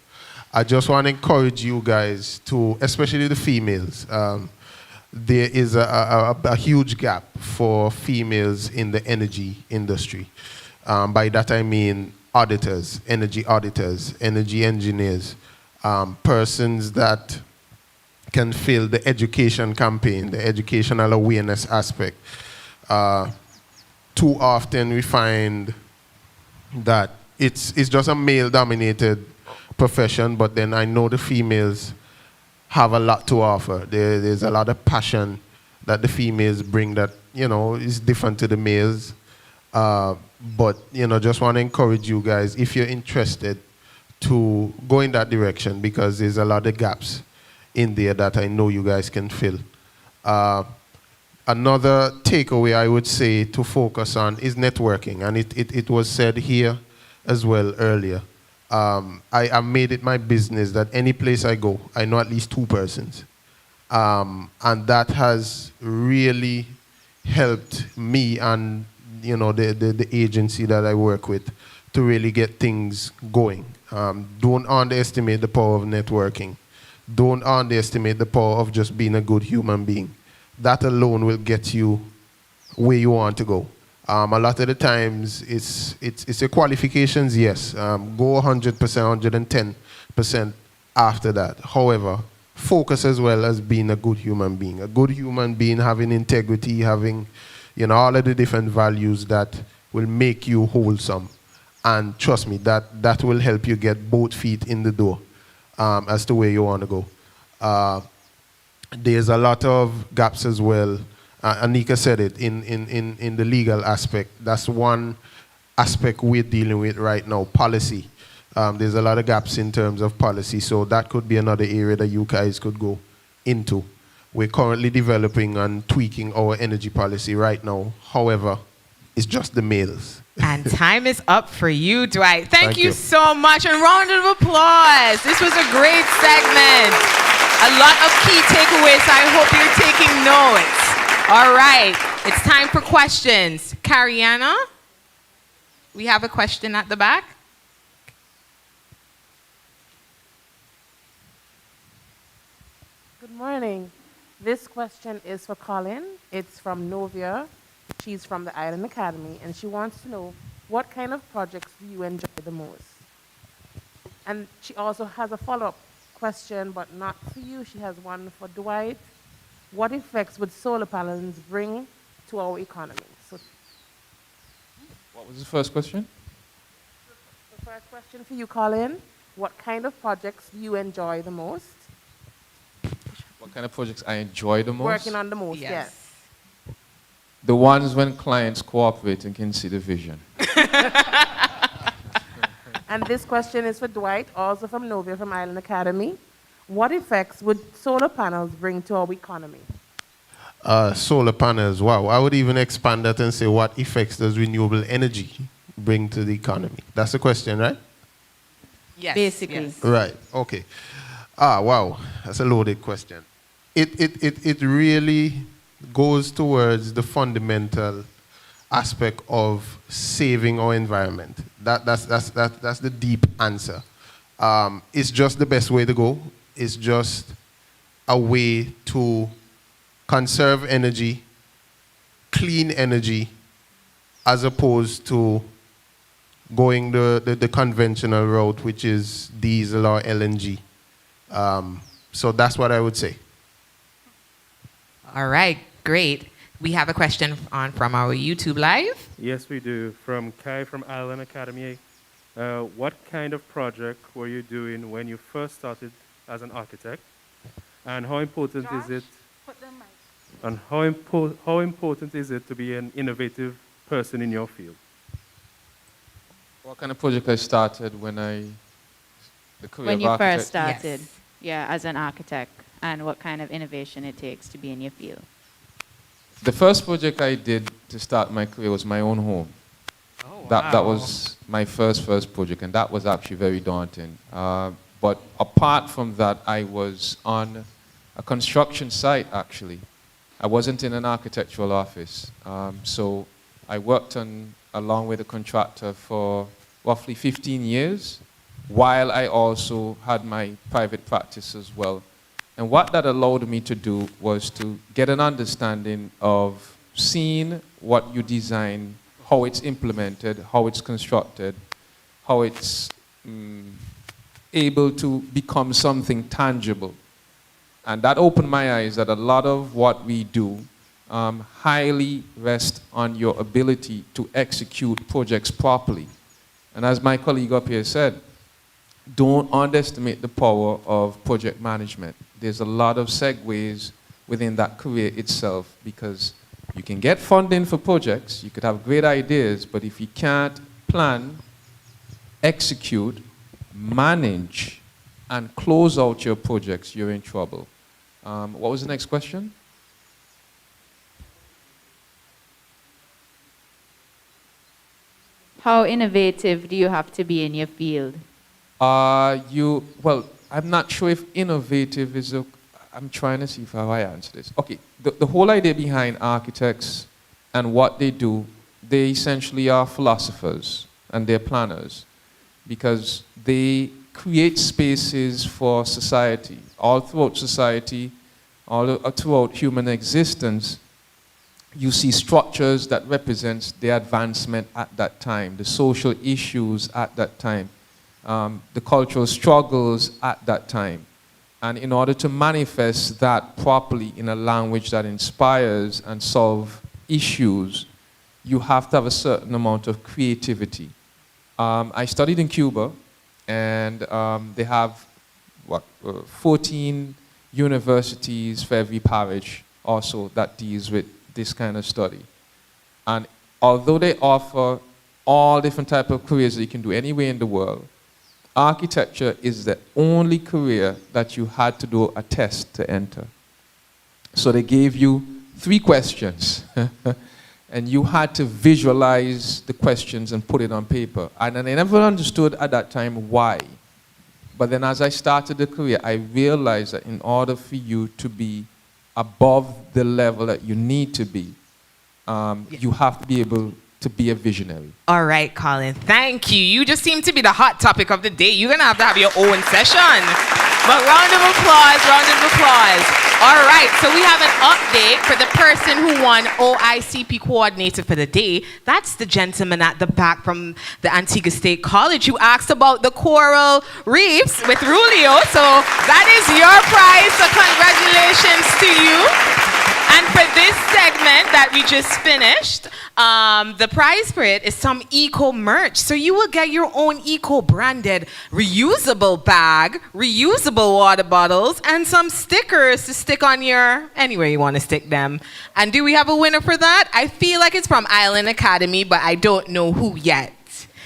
I just want to encourage you guys to, especially the females, there is a huge gap for females in the energy industry. By that I mean auditors, energy engineers, persons that can fill the education campaign, the educational awareness aspect. Too often we find that it's just a male-dominated profession, but then I know the females have a lot to offer. There's a lot of passion that the females bring that, is different to the males. But, just want to encourage you guys, if you're interested, to go in that direction, because there's a lot of gaps in there that I know you guys can fill. Another takeaway I would say to focus on is networking, and it was said here as well earlier. I made it my business that any place I go, I know at least 2 persons. And that has really helped me and the agency that I work with to really get things going. Don't underestimate the power of networking. Don't underestimate the power of just being a good human being. That alone will get you where you want to go. A lot of the times it's your qualifications, yes. Go 100%, 110% after that. However, focus as well as being a good human being. A good human being having integrity, having all of the different values that will make you wholesome. And trust me, that will help you get both feet in the door as to where you want to go. There's a lot of gaps as well. Anika said it, in the legal aspect. That's one aspect we're dealing with right now, policy. There's a lot of gaps in terms of policy, so that could be another area that you guys could go into. We're currently developing and tweaking our energy policy right now. However, it's just the males. And time is up for you, Dwight. Thank you so much, and round of applause. This was a great segment. A lot of key takeaways. I hope you're taking notes. All right, it's time for questions. Cariana, we have a question at the back. Good morning. This question is for Colin. It's from Novia. She's from the Island Academy, and she wants to know, what kind of projects do you enjoy the most? And she also has a follow-up question, but not for you. She has one for Dwight. What effects would solar panels bring to our economy? So, What was the first question? the first question for you, Colin. What kind of projects do you enjoy the most? What kind of projects I enjoy the most? Working on the most, yes. The ones when clients cooperate and can see the vision. And this question is for Dwight, also from Novia from Island Academy. What effects would solar panels bring to our economy? Solar panels, wow. I would even expand that and say, what effects does renewable energy bring to the economy? That's the question, right? Yes. Basically. Yes. Right, okay. Wow, that's a loaded question. It really goes towards the fundamental aspect of saving our environment. That's the deep answer. It's just the best way to go. It's just a way to conserve energy, clean energy, as opposed to going the conventional route, which is diesel or LNG. So that's what I would say. All right, great. We have a question from our YouTube Live. Yes, we do. From Kai from Island Academy. What kind of project were you doing when you first started as an architect? And how important is it? And how important is it to be an innovative person in your field? What kind of project I started when the career When of you architect? first started, Yes. yeah, as an architect, and what kind of innovation it takes to be in your field. The first project I did to start my career was my own home. Oh, That was my first project, and that was actually very daunting. But apart from that, I was on a construction site, actually. I wasn't in an architectural office. So I worked along with a contractor for roughly 15 years, while I also had my private practice as well. And what that allowed me to do was to get an understanding of seeing what you design how it's implemented, how it's constructed, how it's able to become something tangible. And that opened my eyes that a lot of what we do highly rests on your ability to execute projects properly. And as my colleague up here said, don't underestimate the power of project management. There's a lot of segues within that career itself, because you can get funding for projects, you could have great ideas, but if you can't plan, execute, manage, and close out your projects, you're in trouble. What was the next question? How innovative do you have to be in your field? Well, I'm not sure if innovative is a, I'm trying to see how I answer this. Okay, the whole idea behind architects and what they do, they essentially are philosophers and they're planners, because they create spaces for society. All throughout society, all throughout human existence, you see structures that represents the advancement at that time, the social issues at that time, the cultural struggles at that time. And in order to manifest that properly in a language that inspires and solve issues, you have to have a certain amount of creativity. I studied in Cuba, and they have, 14 universities for every parish also that deals with this kind of study. And although they offer all different types of careers that you can do anywhere in the world, architecture is the only career that you had to do a test to enter. So they gave you 3 questions, and you had to visualize the questions and put it on paper. And I never understood at that time why. But then as I started the career, I realized that in order for you to be above the level that you need to be, you have to be able to be a visionary. All right, Colin, thank you. You just seem to be the hot topic of the day. You're going to have your own session. But round of applause, round of applause. All right, so we have an update for the person who won OICP Coordinator for the day. That's the gentleman at the back from the Antigua State College who asked about the coral reefs with Rulio. So that is your prize, so congratulations to you. And for this segment that we just finished, the prize for it is some eco merch. So you will get your own eco-branded reusable bag, reusable water bottles, and some stickers to stick on your, anywhere you want to stick them. And do we have a winner for that? I feel like it's from Island Academy, but I don't know who yet.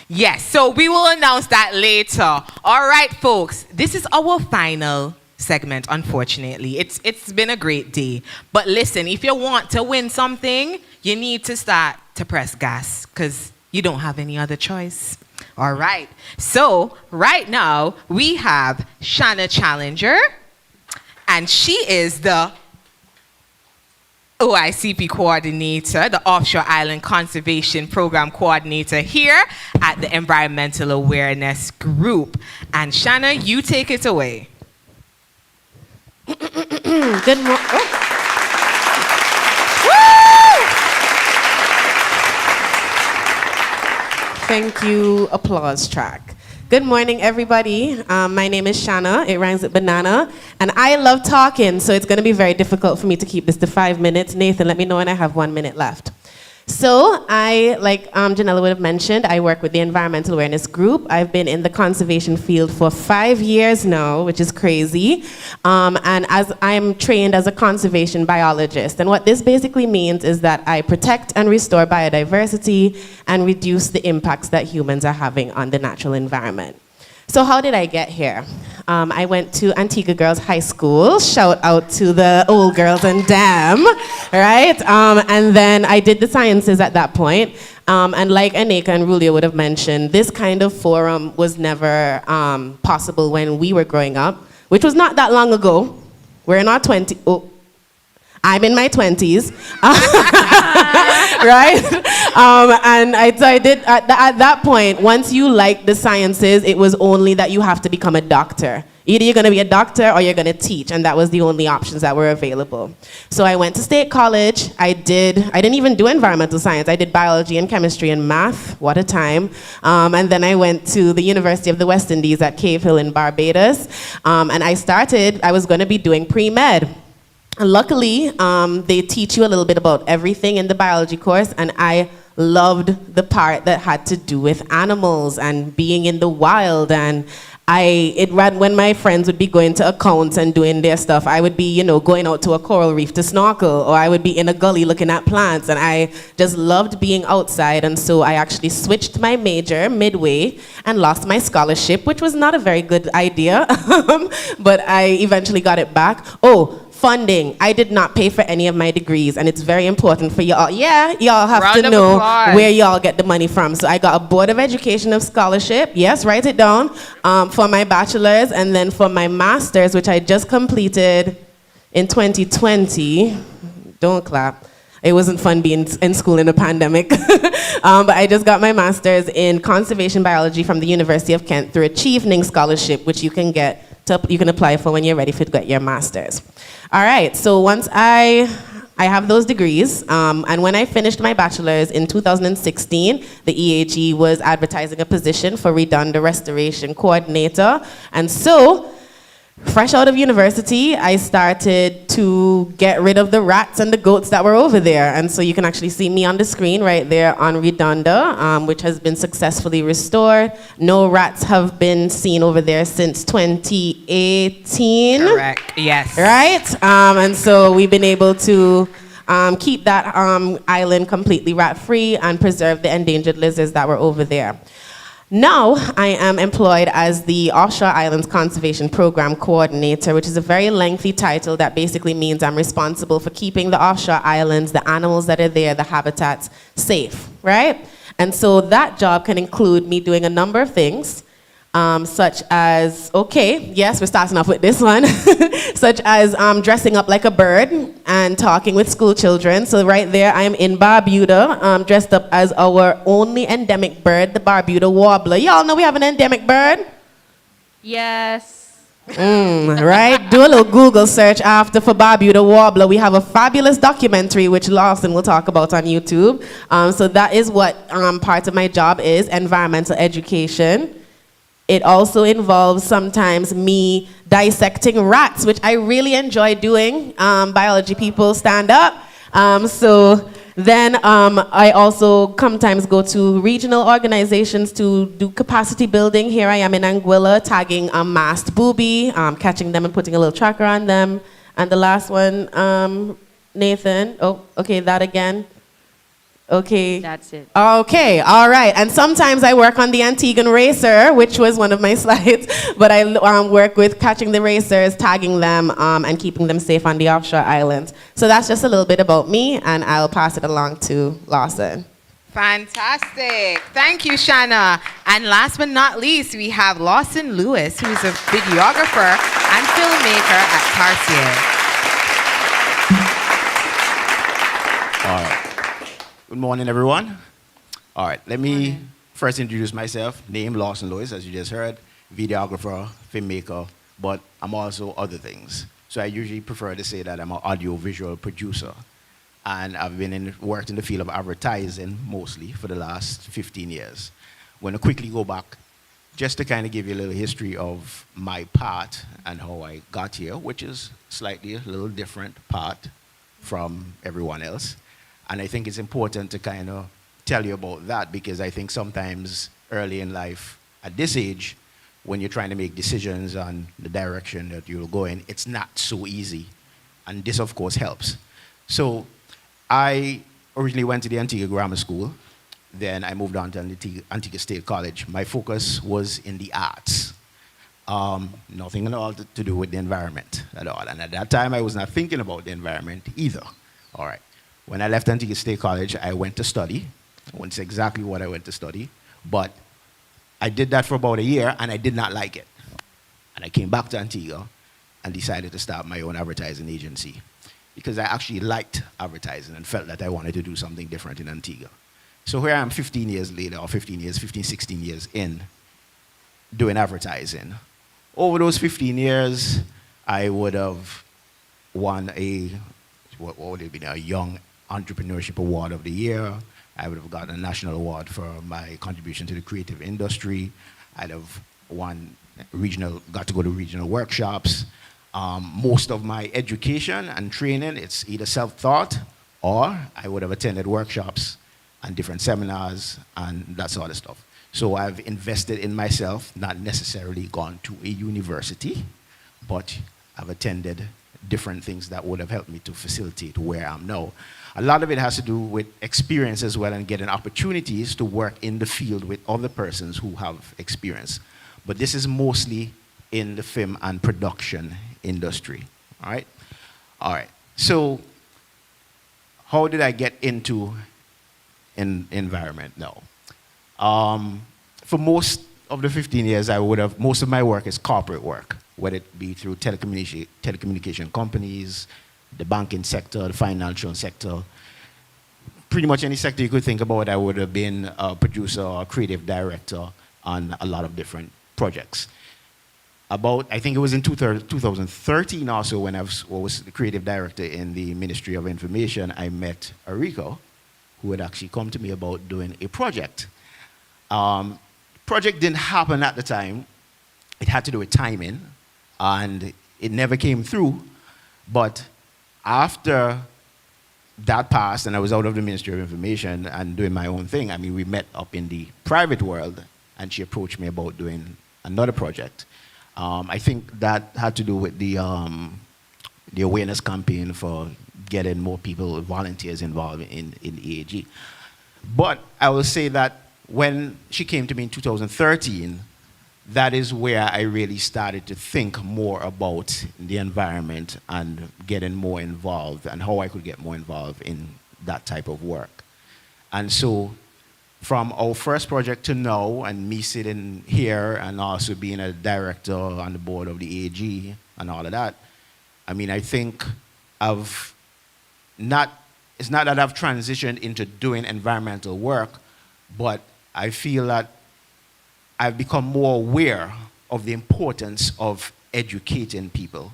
Yes, so we will announce that later. All right, folks, this is our final segment, unfortunately. It's been a great day. But listen, if you want to win something, you need to start to press gas, because you don't have any other choice. All right. So right now we have Shanna Challenger, and she is the OICP coordinator, the Offshore Island Conservation Program coordinator here at the Environmental Awareness Group. And Shanna, you take it away. Good morning. Thank you, applause track. Good morning, everybody. My name is Shanna. It rhymes with banana. And I love talking, so it's going to be very difficult for me to keep this to 5 minutes. Nathan, let me know when I have 1 minute left. So I, like Janella would have mentioned, I work with the Environmental Awareness Group. I've been in the conservation field for 5 years now, which is crazy. And as I'm trained as a conservation biologist. And what this basically means is that I protect and restore biodiversity and reduce the impacts that humans are having on the natural environment. So how did I get here? I went to Antigua Girls High School. Shout out to the old girls and them, right? And then I did the sciences at that point. And like Aneka and Rulio would have mentioned, this kind of forum was never possible when we were growing up, which was not that long ago. We're in our 20s. Oh, I'm in my 20s, right? And I did, at that point, once you liked the sciences, it was only that you have to become a doctor Either you're going to be a doctor or you're going to teach, and that was the only options that were available. So I went to State College. I didn't even do environmental science. I did biology and chemistry and math. What a time. And then I went to the University of the West Indies at Cave Hill in Barbados. And I was going to be doing pre-med. And luckily, they teach you a little bit about everything in the biology course, and I loved the part that had to do with animals and being in the wild. And when my friends would be going to accounts and doing their stuff, I would be, going out to a coral reef to snorkel, or I would be in a gully looking at plants, and I just loved being outside. And so I actually switched my major midway and lost my scholarship, which was not a very good idea, but I eventually got it back. Oh, funding. I did not pay for any of my degrees, and it's very important for y'all. Yeah, y'all have to know where y'all get the money from. So I got a Board of Education of Scholarship, yes, write it down, for my bachelor's, and then for my master's, which I just completed in 2020. Don't clap. It wasn't fun being in school in a pandemic. But I just got my master's in conservation biology from the University of Kent through a Chevening scholarship, which you can apply for when you're ready to get your master's. All right, so once I have those degrees, and when I finished my bachelor's in 2016, the EAG was advertising a position for Redonda Restoration Coordinator. And so, fresh out of university, I started to get rid of the rats and the goats that were over there. And so you can actually see me on the screen right there on Redonda, which has been successfully restored. No rats have been seen over there since 2018. Correct, yes. Right? And so we've been able to keep that island completely rat-free and preserve the endangered lizards that were over there. Now, I am employed as the Offshore Islands Conservation Program Coordinator, which is a very lengthy title that basically means I'm responsible for keeping the offshore islands, the animals that are there, the habitats safe, right? And so that job can include me doing a number of things, such as, yes, we're starting off with this one, such as dressing up like a bird and talking with school children. So right there, I am in Barbuda, dressed up as our only endemic bird, the Barbuda warbler. Y'all know we have an endemic bird? Yes. Right? Do a little Google search for Barbuda warbler. We have a fabulous documentary, which Lawson will talk about on YouTube. So that is what part of my job is, environmental education. It also involves sometimes me dissecting rats, which I really enjoy doing. Biology people, stand up. So then I also sometimes go to regional organizations to do capacity building. Here I am in Anguilla tagging a masked booby, catching them and putting a little tracker on them. And the last one, Nathan. Oh, okay, that again. Okay. That's it. Okay, all right. And sometimes I work on the Antiguan racer, which was one of my slides, but I work with catching the racers, tagging them, and keeping them safe on the offshore islands. So that's just a little bit about me, and I'll pass it along to Lawson. Fantastic. Thank you, Shanna. And last but not least, we have Lawson Lewis, who is a videographer and filmmaker at Tarsier. All right. Good morning, everyone. All right, let me first introduce myself. Name Lawson Lewis, as you just heard, videographer, filmmaker, but I'm also other things. So I usually prefer to say that I'm an audio-visual producer. And I've worked in the field of advertising mostly for the last 15 years. I'm going to quickly go back just to kind of give you a little history of my part and how I got here, which is slightly a little different part from everyone else. And I think it's important to kind of tell you about that because I think sometimes early in life, at this age, when you're trying to make decisions on the direction that you'll go in, it's not so easy. And this, of course, helps. So I originally went to the Antigua Grammar School. Then I moved on to Antigua State College. My focus was in the arts. Nothing at all to do with the environment at all. And at that time, I was not thinking about the environment either. All right. When I left Antigua State College, I went to study. I won't say exactly what I went to study, but I did that for about a year, and I did not like it. And I came back to Antigua and decided to start my own advertising agency because I actually liked advertising and felt that I wanted to do something different in Antigua. So here I am 15 years later, or 16 years in, doing advertising. over those 15 years, I would have won what would it be now, a Young Entrepreneurship Award of the Year. I would have gotten a national award for my contribution to the creative industry. I'd have got to go to regional workshops. Most of my education and training, it's either self-taught or I would have attended workshops and different seminars and that sort of stuff. So I've invested in myself, not necessarily gone to a university, but I've attended different things that would have helped me to facilitate where I am now. A lot of it has to do with experience as well and getting opportunities to work in the field with other persons who have experience. But this is mostly in the film and production industry, all right? All right, so how did I get into environment now? For most of the 15 years, most of my work is corporate work, whether it be through telecommunication companies, the banking sector, the financial sector. Pretty much any sector you could think about, I would have been a producer or a creative director on a lot of different projects. I think it was in 2013 also when I was the creative director in the Ministry of Information, I met Ariko, who had actually come to me about doing a project. Project didn't happen at the time. It had to do with timing, and it never came through. But after that passed, and I was out of the Ministry of Information and doing my own thing, I mean, we met up in the private world, and she approached me about doing another project. I think that had to do with the awareness campaign for getting more people, volunteers involved in EAG. But I will say that when she came to me in 2013, that is where I really started to think more about the environment and getting more involved and how I could get more involved in that type of work. And so from our first project to now, and me sitting here and also being a director on the board of the EAG and all of that, I mean, I think it's not that I've transitioned into doing environmental work, but I feel that I've become more aware of the importance of educating people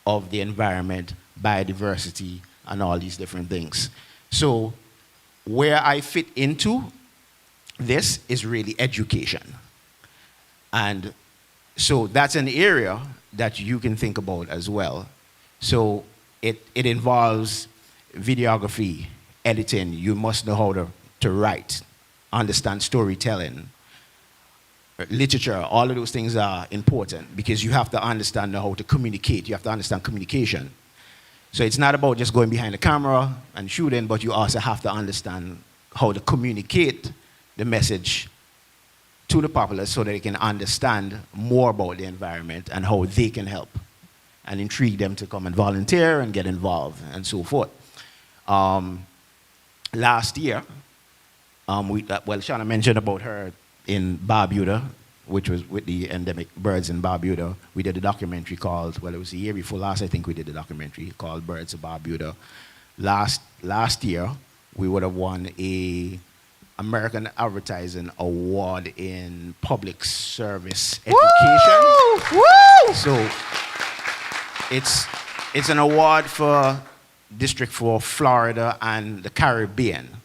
of the environment, biodiversity, and all these different things. So where I fit into this is really education. And so that's an area that you can think about as well. So it involves videography, editing. You must know how to write, understand storytelling, literature. All of those things are important because you have to understand how to communicate. You have to understand communication. So it's not about just going behind the camera and shooting, but you also have to understand how to communicate the message to the populace so that they can understand more about the environment and how they can help and intrigue them to come and volunteer and get involved and so forth. Last year, Shauna mentioned about her in Barbuda, which was with the endemic birds in Barbuda. We did a documentary called, it was the year before last, I think we did a documentary called Birds of Barbuda. Last year, we would have won a American Advertising Award in Public Service Education. Woo! Woo! So it's an award for District 4, Florida, and the Caribbean.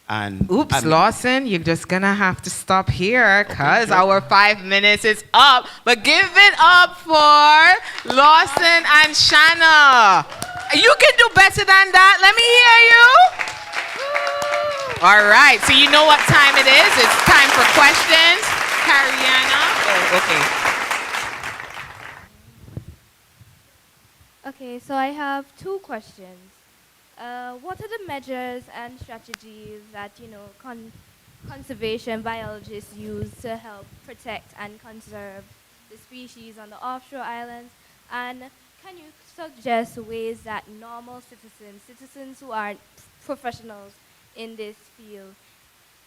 And Oops, Lawson, you're just gonna have to stop here because our 5 minutes is up. But give it up for Lawson and Shanna. You can do better than that. Let me hear you. All right, so you know what time it is. It's time for questions. Cariana. Oh, okay. Okay, so I have two questions. What are the measures and strategies that, conservation biologists use to help protect and conserve the species on the offshore islands? And can you suggest ways that normal citizens who aren't professionals in this field,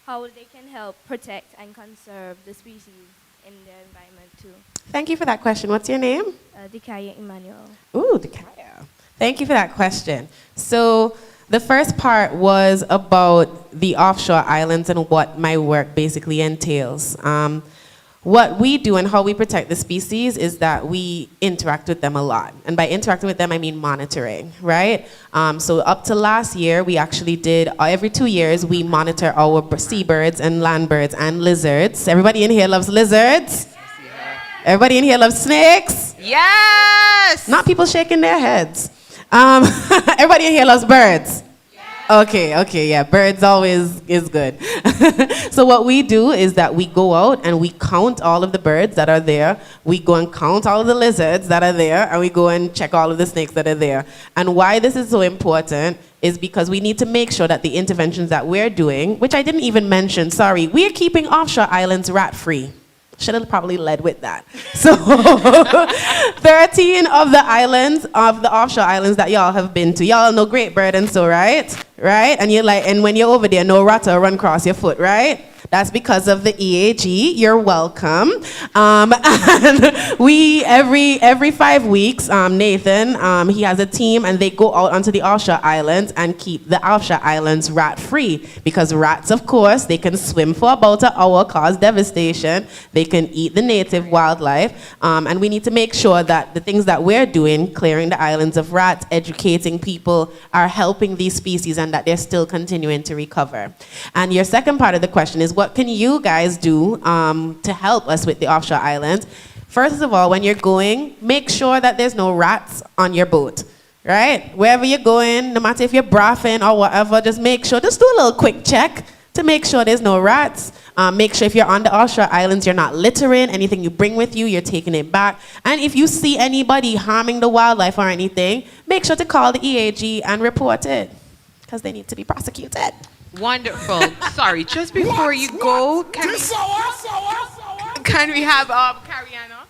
how they can help protect and conserve the species in their environment too? Thank you for that question. What's your name? Dikaya Emmanuel. Ooh, Dikaya. Thank you for that question. So the first part was about the offshore islands and what my work basically entails. what we do and how we protect the species is that we interact with them a lot. And by interacting with them, I mean monitoring, right? So up to last year, we actually did, every 2 years, we monitor our seabirds and land birds and lizards. Everybody in here loves lizards? Everybody in here loves snakes? Yes! Not people shaking their heads. Everybody in here loves birds? Okay, yeah, birds always is good. So what we do is that we go out and we count all of the birds that are there. We go and count all of the lizards that are there, and we go and check all of the snakes that are there. And why this is so important is because we need to make sure that the interventions that we're doing, which I didn't even mention, sorry, we're keeping offshore islands rat-free. Should have probably led with that. So 13 of the islands, of the offshore islands that y'all have been to, y'all know Great Britain, so right? Right? And you're like, and when you're over there, no rat will run across your foot, right? That's because of the EAG. You're welcome. And we, every 5 weeks, Nathan, he has a team and they go out onto the offshore islands and keep the offshore islands rat-free. Because rats, of course, they can swim for about an hour, cause devastation. They can eat the native wildlife. And we need to make sure that the things that we're doing, clearing the islands of rats, educating people, are helping these species and that they're still continuing to recover. And your second part of the question is, what can you guys do to help us with the offshore islands? First of all, when you're going, make sure that there's no rats on your boat, right? Wherever you're going, no matter if you're braffing or whatever, just make sure, just do a little quick check to make sure there's no rats. Make sure if you're on the offshore islands, you're not littering. Anything you bring with you, you're taking it back. And if you see anybody harming the wildlife or anything, make sure to call the EAG and report it, because they need to be prosecuted. Wonderful. Sorry, just before you go, can we have Cariana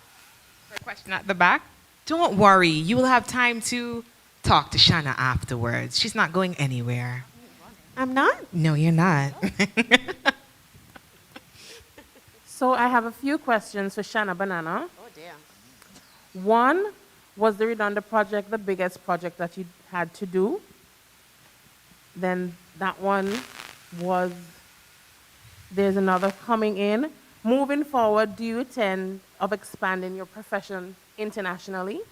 for a question at the back? Don't worry, you will have time to talk to Shanna afterwards. She's not going anywhere. I'm not? No, you're not. So I have a few questions for Shanna Banana. Oh, dear. One, was the Redonda project the biggest project that you had to do? Then that one was, there's another coming in. Moving forward, do you intend of expanding your profession internationally?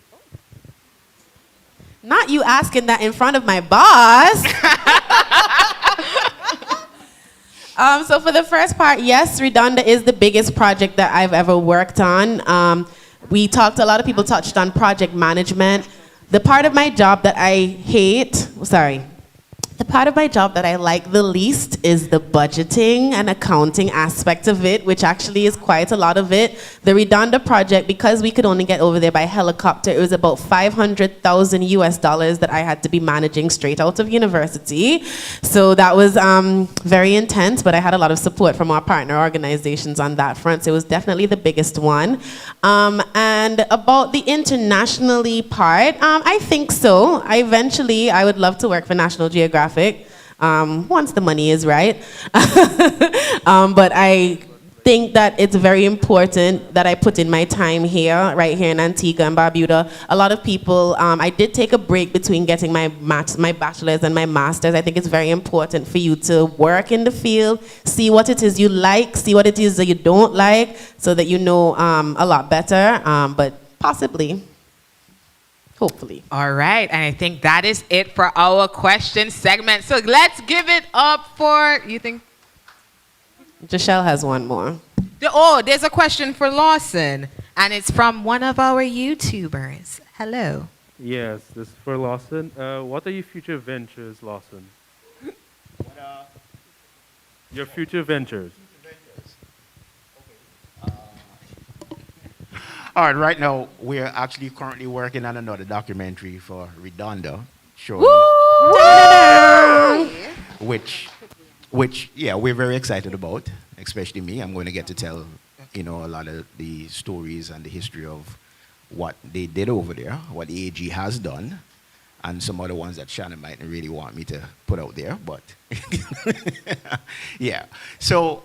Not you asking that in front of my boss. So for the first part, yes, Redonda is the biggest project that I've ever worked on. A lot of people touched on project management. The part of my job that I hate, the part of my job that I like the least is the budgeting and accounting aspect of it, which actually is quite a lot of it. The Redonda project, because we could only get over there by helicopter, it was about $500,000 that I had to be managing straight out of university. So that was very intense, but I had a lot of support from our partner organizations on that front. So it was definitely the biggest one. And about the internationally part, I think so. I would love to work for National Geographic. Once the money is right. But I think that it's very important that I put in my time here, right here in Antigua and Barbuda. A lot of people, I did take a break between getting my bachelor's and my master's. I think it's very important for you to work in the field, see what it is you like, see what it is that you don't like, so that you know a lot better, but possibly. Hopefully. All right, and I think that is it for our question segment. So let's give it up for, you think? Jashelle has one more. There's a question for Lawson, and it's from one of our YouTubers. Hello. Yes, this is for Lawson. What are your future ventures, Lawson? Your future ventures. All right, right now, we're actually currently working on another documentary for Redonda, showing which, yeah, we're very excited about, especially me. I'm going to get to tell, a lot of the stories and the history of what they did over there, what the EAG has done, and some other ones that Shannon might really want me to put out there, but yeah. So,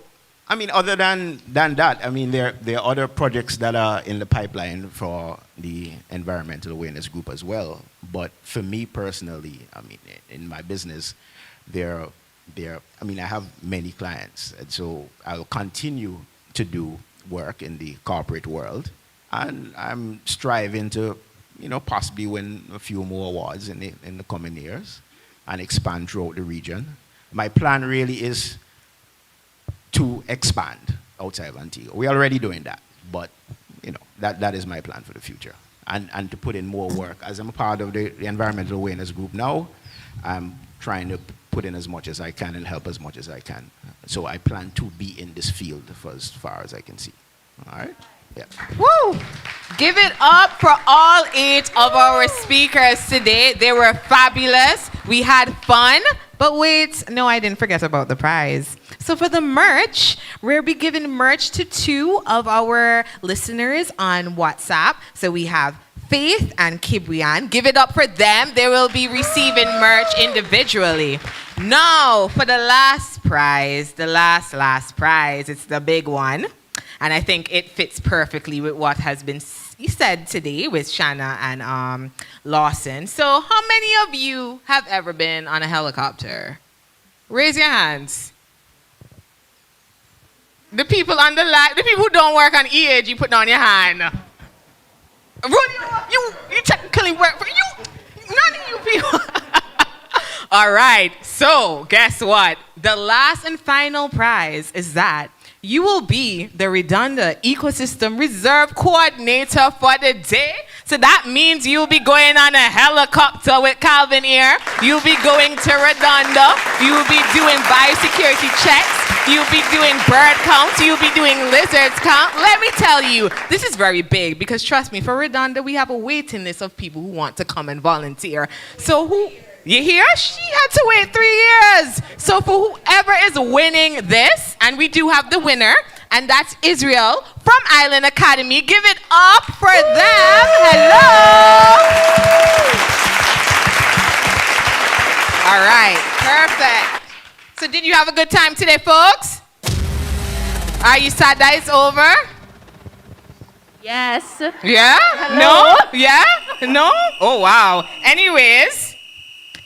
other than that, there are other projects that are in the pipeline for the environmental awareness group as well. But for me personally, in my business, I have many clients, and so I'll continue to do work in the corporate world, and I'm striving to, possibly win a few more awards in the coming years and expand throughout the region. My plan really is to expand outside of Antigua. We're already doing that, but that is my plan for the future. And to put in more work. As I'm a part of the environmental awareness group now, I'm trying to put in as much as I can and help as much as I can. So I plan to be in this field for as far as I can see. All right? Yeah. Woo! Give it up for all 8 of our speakers today. They were fabulous. We had fun. But wait, no, I didn't forget about the prize. So for the merch, we'll be giving merch to 2 of our listeners on WhatsApp. So we have Faith and Kibrian. Give it up for them. They will be receiving merch individually. Now, for the last prize, the last prize, it's the big one. And I think it fits perfectly with what has been said today with Shanna and Lawson. So how many of you have ever been on a helicopter? Raise your hands. The people on the line, the people who don't work on EAG, put down your hand. You technically work for you. None of you people. All right. So guess what? The last and final prize is that you will be the Redonda Ecosystem Reserve Coordinator for the day. So that means you'll be going on a helicopter with Calvin here. You'll be going to Redonda. You'll be doing biosecurity checks. You'll be doing bird counts. You'll be doing lizards count. Let me tell you, this is very big because trust me, for Redonda, we have a waiting list of people who want to come and volunteer. So you hear? She had to wait 3 years. So for whoever is winning this, and we do have the winner, and that's Israel from Island Academy. Give it up for them. Hello. All right, perfect. So did you have a good time today, folks? Are you sad that it's over? Yes. Yeah? Hello? No? Yeah? No? Oh, wow. Anyways,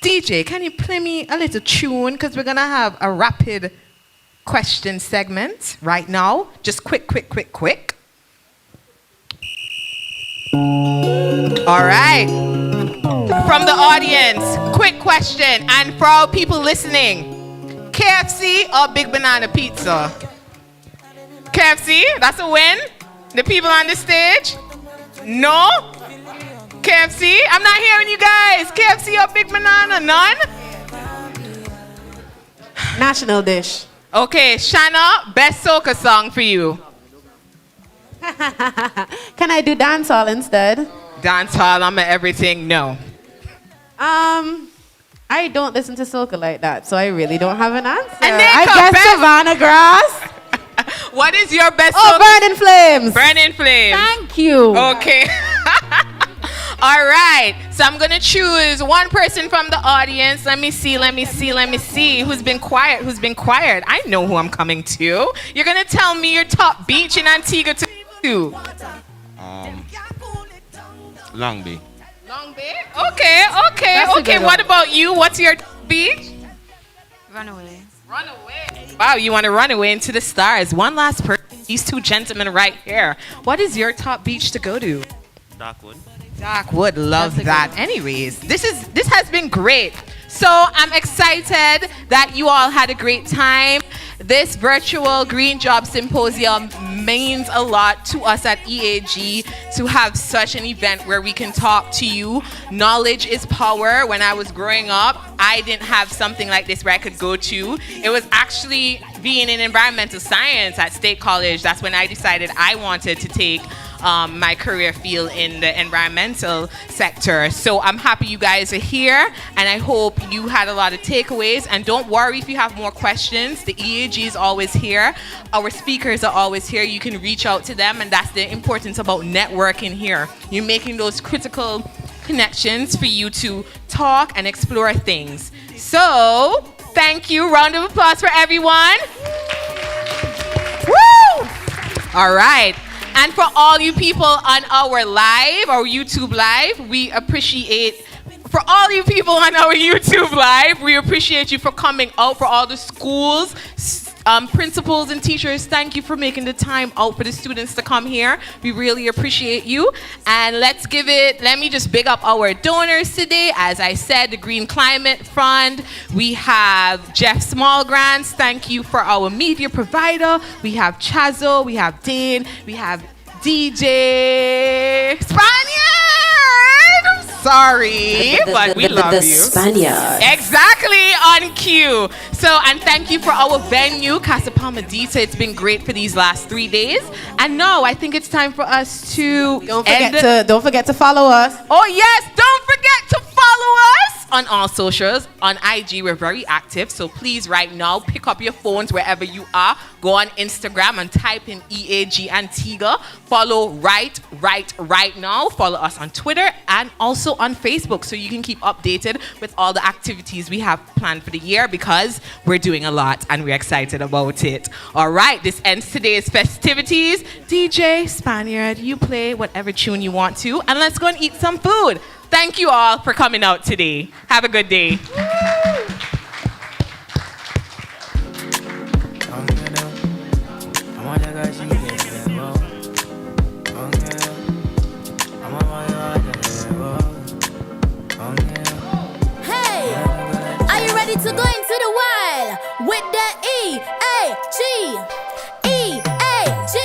DJ, can you play me a little tune? Because we're going to have a rapid question segment right now. Just quick. All right. From the audience, quick question. And for all people listening, KFC or Big Banana Pizza? KFC, that's a win. The people on the stage? No? KFC? I'm not hearing you guys. KFC or Big Banana? None? National dish. Okay, Shanna, best soca song for you. Can I do dancehall instead? Dancehall, I'm at everything, no. I don't listen to soca like that, so I really don't have an answer. And I guess Savannah Grass. What is your best soca? Burning Flames. Burning Flames. Thank you. Okay. All right. So I'm going to choose one person from the audience. Let me see. Who's been quiet? I know who I'm coming to. You're going to tell me your top beach in Antigua to Long Bay. Long Bay? Okay. What about you? What's your beach? Runaway. Wow, you want to run away into the stars. One last person. These 2 gentlemen right here. What is your top beach to go to? Darkwood. Darkwood, love that. Anyways, this has been great. So I'm excited that you all had a great time. This virtual Green Jobs Symposium means a lot to us at EAG to have such an event where we can talk to you. Knowledge is power. When I was growing up, I didn't have something like this where I could go to. It was actually being in environmental science at State College. That's when I decided I wanted to take my career field in the environmental sector. So I'm happy you guys are here, and I hope you had a lot of takeaways. And don't worry if you have more questions. The EAG is always here. Our speakers are always here. You can reach out to them, and that's the importance about networking here. You're making those critical connections for you to talk and explore things. So thank you. Round of applause for everyone. Woo! All right. And for all you people on our live, our YouTube live, we appreciate, for all you people on our YouTube live, we appreciate you for coming out, for all the schools, Principals and teachers, thank you for making the time out for the students to come here. We really appreciate you. And let me just big up our donors today. As I said, the Green Climate Fund. We have Jeff Smallgrants. Thank you for our media provider. We have Chazo. We have Dane. We have DJ Spaniard. Sorry, but we love you. Spaniard. Exactly, on cue. So, and thank you for our venue, Casa Palmadita. It's been great for these last 3 days. And now I think it's time for us to Don't forget to follow us. Oh yes, don't forget to follow us on all socials. On IG, we're very active. So please, right now, pick up your phones wherever you are. Go on Instagram and type in EAG Antigua. Follow right now. Follow us on Twitter and also on Facebook so you can keep updated with all the activities we have planned for the year because we're doing a lot and we're excited about it. All right, this ends today's festivities. DJ Spaniard, you play whatever tune you want to, and let's go and eat some food. Thank you all for coming out today. Have a good day. Hey, are you ready to go into the wild with the EAG? EAG.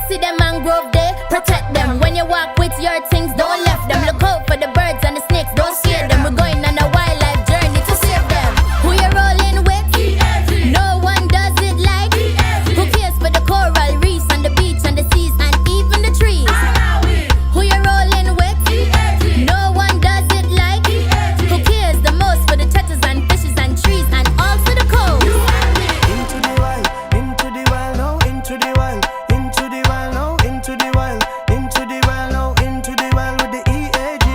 See them mangrove there, protect them. When you walk with your things, don't left them. Look out for the birds and the snakes, don't scare them. We're going on a wildlife journey to save them. Who you rolling with? EAG. No one does it like EAG. Who cares for the coral reefs and the beach and the seas and even the trees? Who you rolling with? EAG. No one does it like EAG. Who cares the most for the turtles and fishes and trees and also the coast? Into the wild, no, into the wild, into the wild, no, into the wild, into the wild, no, into the wild with the EAG.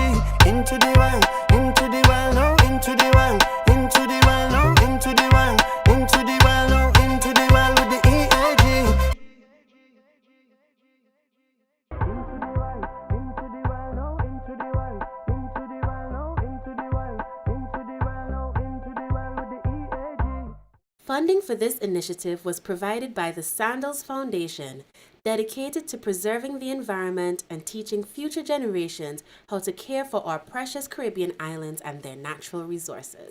Into the wild, no, into the wild, into the wild, no, into the wild, into the wild, no, into the wild with the EAG. Funding for this initiative was provided by the Sandals Foundation, dedicated to preserving the environment and teaching future generations how to care for our precious Caribbean islands and their natural resources.